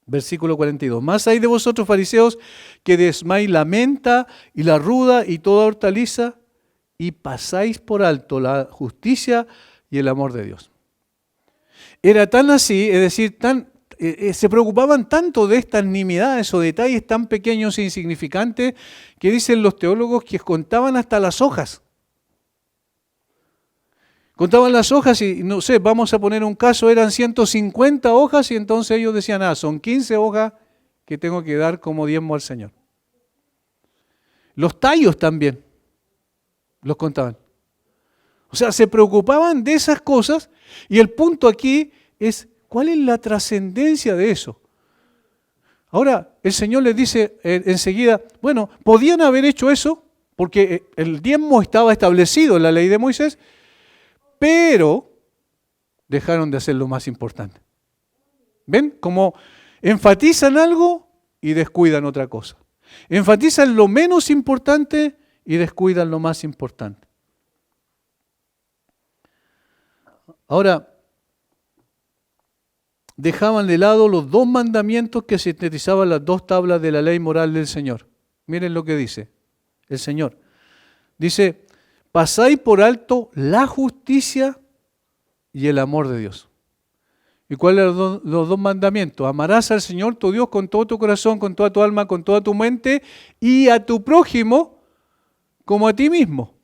Versículo 42. Más hay de vosotros, fariseos, que diezmáis la menta y la ruda y toda hortaliza y pasáis por alto la justicia y el amor de Dios. Era tan así, es decir, se preocupaban tanto de estas nimiedades o detalles tan pequeños e insignificantes que dicen los teólogos que contaban hasta las hojas. Contaban las hojas y, no sé, vamos a poner un caso, eran 150 hojas y entonces ellos decían, son 15 hojas que tengo que dar como diezmo al Señor. Los tallos también los contaban. O sea, se preocupaban de esas cosas y el punto aquí es, ¿cuál es la trascendencia de eso? Ahora, el Señor les dice enseguida, bueno, podían haber hecho eso porque el diezmo estaba establecido en la ley de Moisés, pero dejaron de hacer lo más importante. ¿Ven? Como enfatizan algo y descuidan otra cosa. Enfatizan lo menos importante y descuidan lo más importante. Ahora, dejaban de lado los 2 mandamientos que sintetizaban las 2 tablas de la ley moral del Señor. Miren lo que dice el Señor. Dice, pasáis por alto la justicia y el amor de Dios. ¿Y cuáles son los 2 mandamientos? Amarás al Señor tu Dios con todo tu corazón, con toda tu alma, con toda tu mente y a tu prójimo como a ti mismo.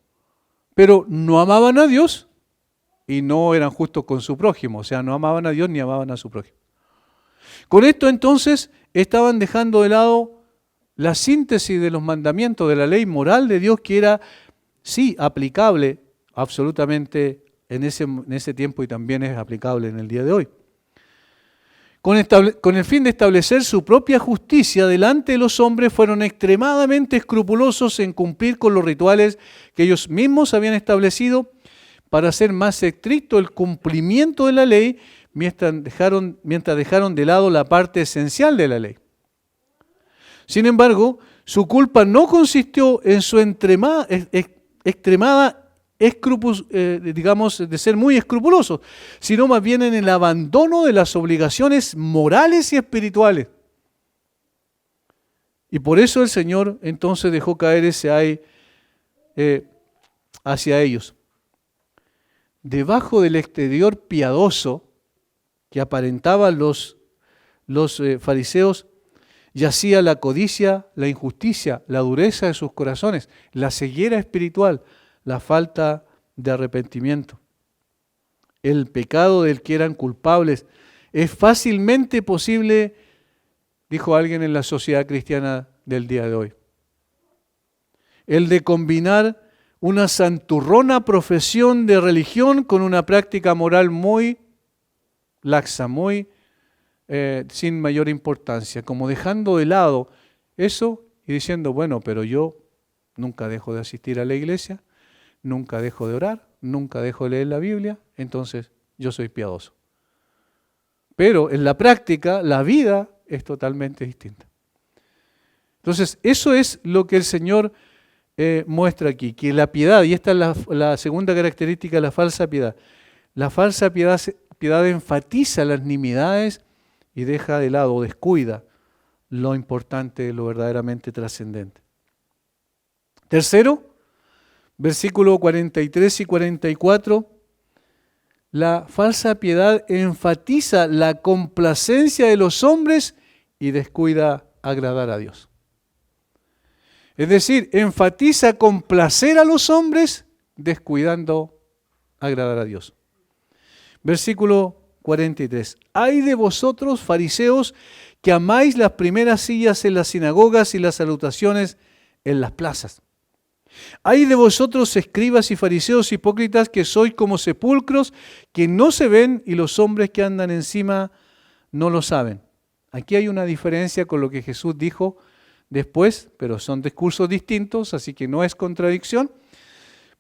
Pero no amaban a Dios y no eran justos con su prójimo. O sea, no amaban a Dios ni amaban a su prójimo. Con esto entonces estaban dejando de lado la síntesis de los mandamientos de la ley moral de Dios, que era sí, aplicable absolutamente en ese tiempo y también es aplicable en el día de hoy. Con el fin de establecer su propia justicia delante de los hombres, fueron extremadamente escrupulosos en cumplir con los rituales que ellos mismos habían establecido para hacer más estricto el cumplimiento de la ley, mientras dejaron de lado la parte esencial de la ley. Sin embargo, su culpa no consistió en su extremada de ser muy escrupulosos, sino más bien en el abandono de las obligaciones morales y espirituales. Y por eso el Señor entonces dejó caer ese ay hacia ellos. Debajo del exterior piadoso que aparentaban los fariseos, yacía la codicia, la injusticia, la dureza de sus corazones, la ceguera espiritual, la falta de arrepentimiento, el pecado del que eran culpables. Es fácilmente posible, dijo alguien en la sociedad cristiana del día de hoy, el de combinar una santurrona profesión de religión con una práctica moral muy laxa, muy sin mayor importancia, como dejando de lado eso y diciendo, bueno, pero yo nunca dejo de asistir a la iglesia, nunca dejo de orar, nunca dejo de leer la Biblia, entonces yo soy piadoso. Pero en la práctica, la vida es totalmente distinta. Entonces, eso es lo que el Señor muestra aquí, que la piedad, y esta es la segunda característica de la falsa piedad. La falsa piedad enfatiza las nimiedades y deja de lado o descuida lo importante, lo verdaderamente trascendente. Tercero, versículos 43 y 44, la falsa piedad enfatiza la complacencia de los hombres y descuida agradar a Dios. Es decir, enfatiza complacer a los hombres, descuidando agradar a Dios. Versículo 43. Ay de vosotros, fariseos, que amáis las primeras sillas en las sinagogas y las salutaciones en las plazas. Ay de vosotros, escribas y fariseos hipócritas, que sois como sepulcros que no se ven y los hombres que andan encima no lo saben. Aquí hay una diferencia con lo que Jesús dijo después, pero son discursos distintos, así que no es contradicción,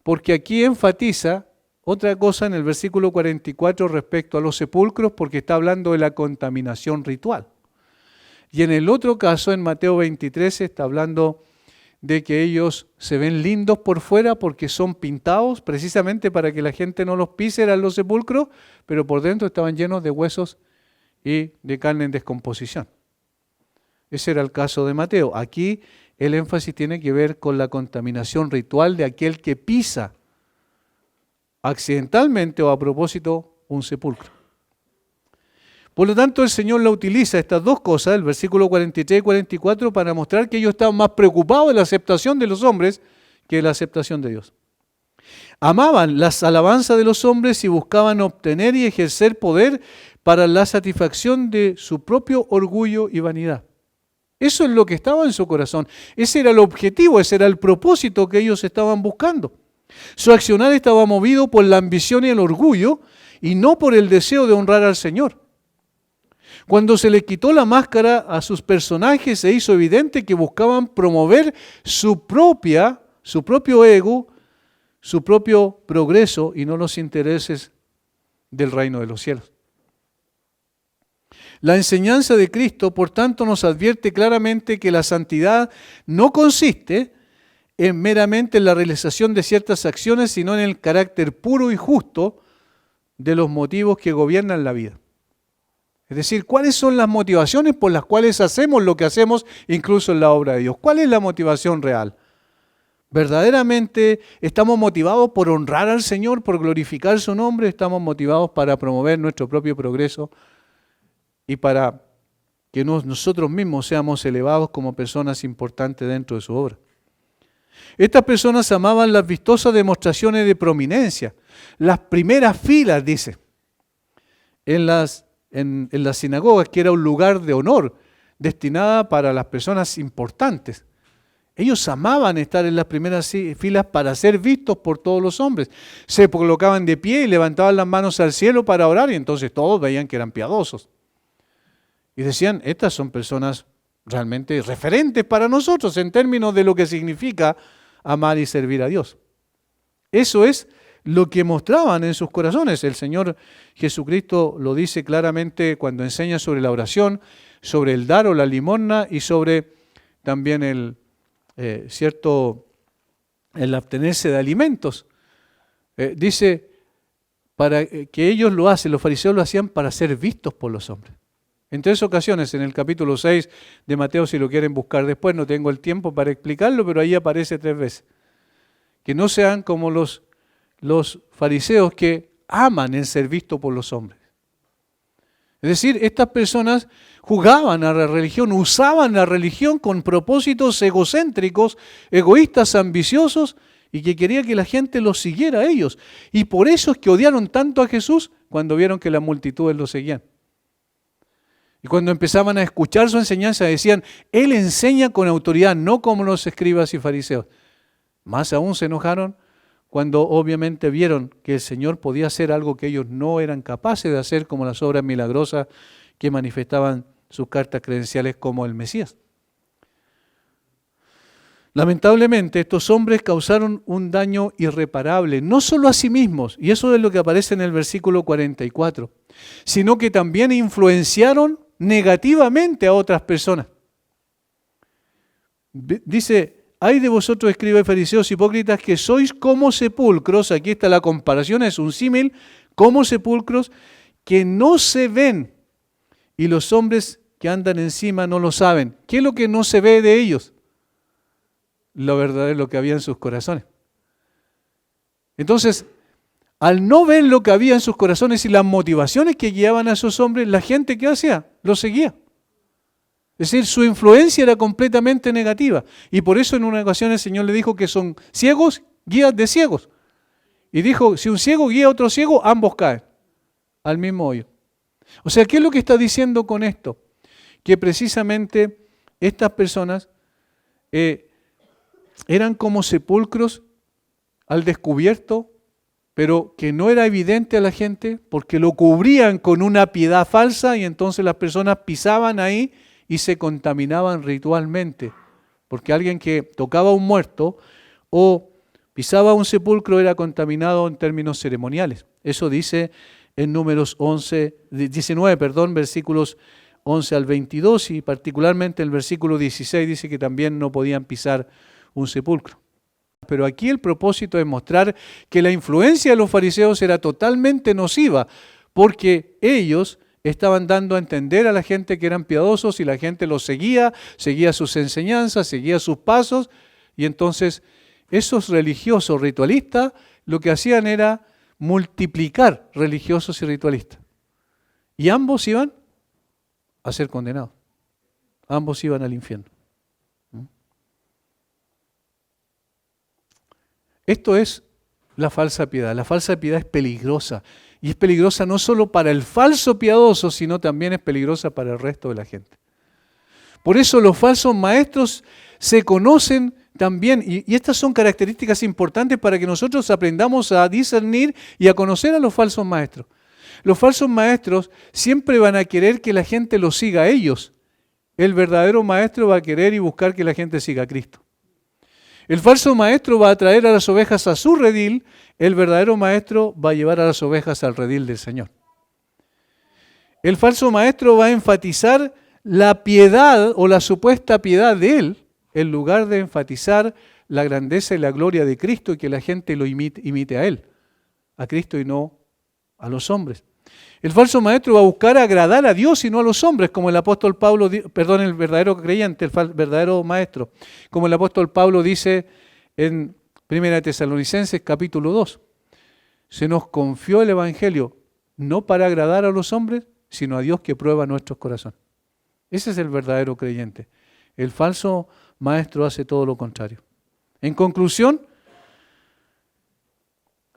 porque aquí enfatiza otra cosa en el versículo 44 respecto a los sepulcros, porque está hablando de la contaminación ritual. Y en el otro caso, en Mateo 23, está hablando de que ellos se ven lindos por fuera porque son pintados precisamente para que la gente no los pise, eran los sepulcros, pero por dentro estaban llenos de huesos y de carne en descomposición. Ese era el caso de Mateo. Aquí el énfasis tiene que ver con la contaminación ritual de aquel que pisa accidentalmente o a propósito un sepulcro. Por lo tanto, el Señor la utiliza estas dos cosas, el versículo 43 y 44, para mostrar que ellos estaban más preocupados de la aceptación de los hombres que de la aceptación de Dios. Amaban las alabanzas de los hombres y buscaban obtener y ejercer poder para la satisfacción de su propio orgullo y vanidad. Eso es lo que estaba en su corazón. Ese era el objetivo, ese era el propósito que ellos estaban buscando. Su accionar estaba movido por la ambición y el orgullo y no por el deseo de honrar al Señor. Cuando se le quitó la máscara a sus personajes, se hizo evidente que buscaban promover su propio ego, su propio progreso y no los intereses del reino de los cielos. La enseñanza de Cristo, por tanto, nos advierte claramente que la santidad no consiste meramente en la realización de ciertas acciones, sino en el carácter puro y justo de los motivos que gobiernan la vida. Es decir, ¿cuáles son las motivaciones por las cuales hacemos lo que hacemos, incluso en la obra de Dios? ¿Cuál es la motivación real? ¿Verdaderamente estamos motivados por honrar al Señor, por glorificar su nombre? ¿Estamos motivados para promover nuestro propio progreso y para que nosotros mismos seamos elevados como personas importantes dentro de su obra? Estas personas amaban las vistosas demostraciones de prominencia, las primeras filas, dice, en las sinagogas, que era un lugar de honor destinada para las personas importantes. Ellos amaban estar en las primeras filas para ser vistos por todos los hombres. Se colocaban de pie y levantaban las manos al cielo para orar y entonces todos veían que eran piadosos. Y decían, estas son personas realmente referentes para nosotros en términos de lo que significa amar y servir a Dios. Eso es lo que mostraban en sus corazones. El Señor Jesucristo lo dice claramente cuando enseña sobre la oración, sobre el dar o la limosna y sobre también el abstenerse de alimentos. Dice para que ellos lo hacen, los fariseos lo hacían para ser vistos por los hombres. En 3 ocasiones, en el capítulo 6 de Mateo, si lo quieren buscar después, no tengo el tiempo para explicarlo, pero ahí aparece 3 veces. Que no sean como los fariseos que aman el ser visto por los hombres. Es decir, estas personas jugaban a la religión, usaban la religión con propósitos egocéntricos, egoístas, ambiciosos, y que quería que la gente los siguiera a ellos. Y por eso es que odiaron tanto a Jesús cuando vieron que las multitudes lo seguían. Y cuando empezaban a escuchar su enseñanza decían, Él enseña con autoridad, no como los escribas y fariseos. Más aún se enojaron cuando obviamente vieron que el Señor podía hacer algo que ellos no eran capaces de hacer, como las obras milagrosas que manifestaban sus cartas credenciales como el Mesías. Lamentablemente, estos hombres causaron un daño irreparable, no solo a sí mismos, y eso es lo que aparece en el versículo 44, sino que también influenciaron negativamente a otras personas. Dice: ay de vosotros, escribas y fariseos hipócritas, que sois como sepulcros, aquí está la comparación, es un símil, como sepulcros que no se ven, y los hombres que andan encima no lo saben. ¿Qué es lo que no se ve de ellos? Lo verdadero, lo que había en sus corazones. Entonces, al no ver lo que había en sus corazones y las motivaciones que guiaban a esos hombres, la gente, ¿qué hacía? Los seguía. Es decir, su influencia era completamente negativa. Y por eso en una ocasión el Señor le dijo que son ciegos, guías de ciegos. Y dijo: si un ciego guía a otro ciego, ambos caen al mismo hoyo. O sea, ¿qué es lo que está diciendo con esto? Que precisamente estas personas eran como sepulcros al descubierto, pero que no era evidente a la gente porque lo cubrían con una piedad falsa, y entonces las personas pisaban ahí y se contaminaban ritualmente, porque alguien que tocaba a un muerto o pisaba un sepulcro era contaminado en términos ceremoniales. Eso dice en Números 19, versículos 11 al 22, y particularmente el versículo 16 dice que también no podían pisar un sepulcro. Pero aquí el propósito es mostrar que la influencia de los fariseos era totalmente nociva, porque ellos estaban dando a entender a la gente que eran piadosos, y la gente los seguía sus enseñanzas, seguía sus pasos, y entonces esos religiosos ritualistas lo que hacían era multiplicar religiosos y ritualistas. Y ambos iban a ser condenados. Ambos iban al infierno. Esto es la falsa piedad. La falsa piedad es peligrosa. Y es peligrosa no solo para el falso piadoso, sino también es peligrosa para el resto de la gente. Por eso los falsos maestros se conocen también, y estas son características importantes para que nosotros aprendamos a discernir y a conocer a los falsos maestros. Los falsos maestros siempre van a querer que la gente los siga a ellos. El verdadero maestro va a querer y buscar que la gente siga a Cristo. El falso maestro va a traer a las ovejas a su redil, el verdadero maestro va a llevar a las ovejas al redil del Señor. El falso maestro va a enfatizar la piedad o la supuesta piedad de él, en lugar de enfatizar la grandeza y la gloria de Cristo, y que la gente lo imite a él, a Cristo y no a los hombres. El falso maestro va a buscar agradar a Dios y no a los hombres, como el apóstol Pablo, el verdadero creyente, el verdadero maestro, como el apóstol Pablo dice en 1 Tesalonicenses capítulo 2. Se nos confió el evangelio no para agradar a los hombres, sino a Dios que prueba nuestros corazones. Ese es el verdadero creyente. El falso maestro hace todo lo contrario. En conclusión,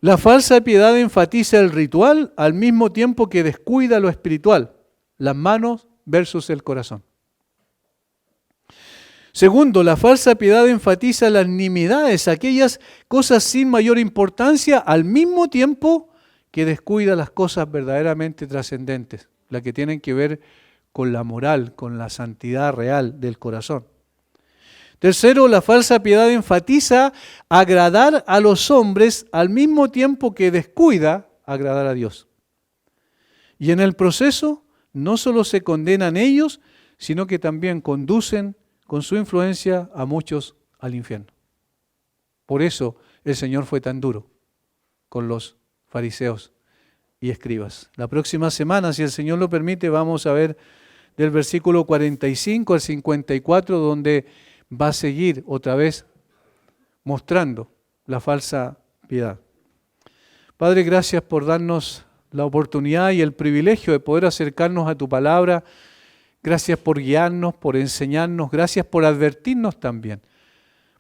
la falsa piedad enfatiza el ritual al mismo tiempo que descuida lo espiritual, las manos versus el corazón. Segundo, la falsa piedad enfatiza las nimiedades, aquellas cosas sin mayor importancia, al mismo tiempo que descuida las cosas verdaderamente trascendentes, las que tienen que ver con la moral, con la santidad real del corazón. Tercero, la falsa piedad enfatiza agradar a los hombres al mismo tiempo que descuida agradar a Dios. Y en el proceso no solo se condenan ellos, sino que también conducen con su influencia a muchos al infierno. Por eso el Señor fue tan duro con los fariseos y escribas. La próxima semana, si el Señor lo permite, vamos a ver del versículo 45 al 54, donde va a seguir otra vez mostrando la falsa piedad. Padre, gracias por darnos la oportunidad y el privilegio de poder acercarnos a tu palabra. Gracias por guiarnos, por enseñarnos, gracias por advertirnos también,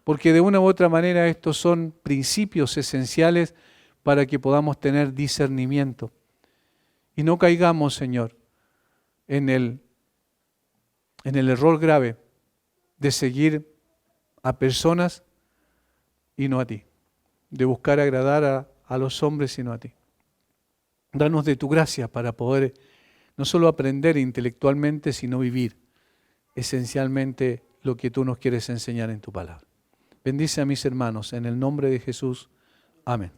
porque de una u otra manera estos son principios esenciales para que podamos tener discernimiento y no caigamos, Señor, en el error grave de seguir a personas y no a ti. de buscar agradar a los hombres, sino a ti. Danos de tu gracia para poder no solo aprender intelectualmente, sino vivir esencialmente lo que tú nos quieres enseñar en tu palabra. Bendice a mis hermanos, en el nombre de Jesús. Amén.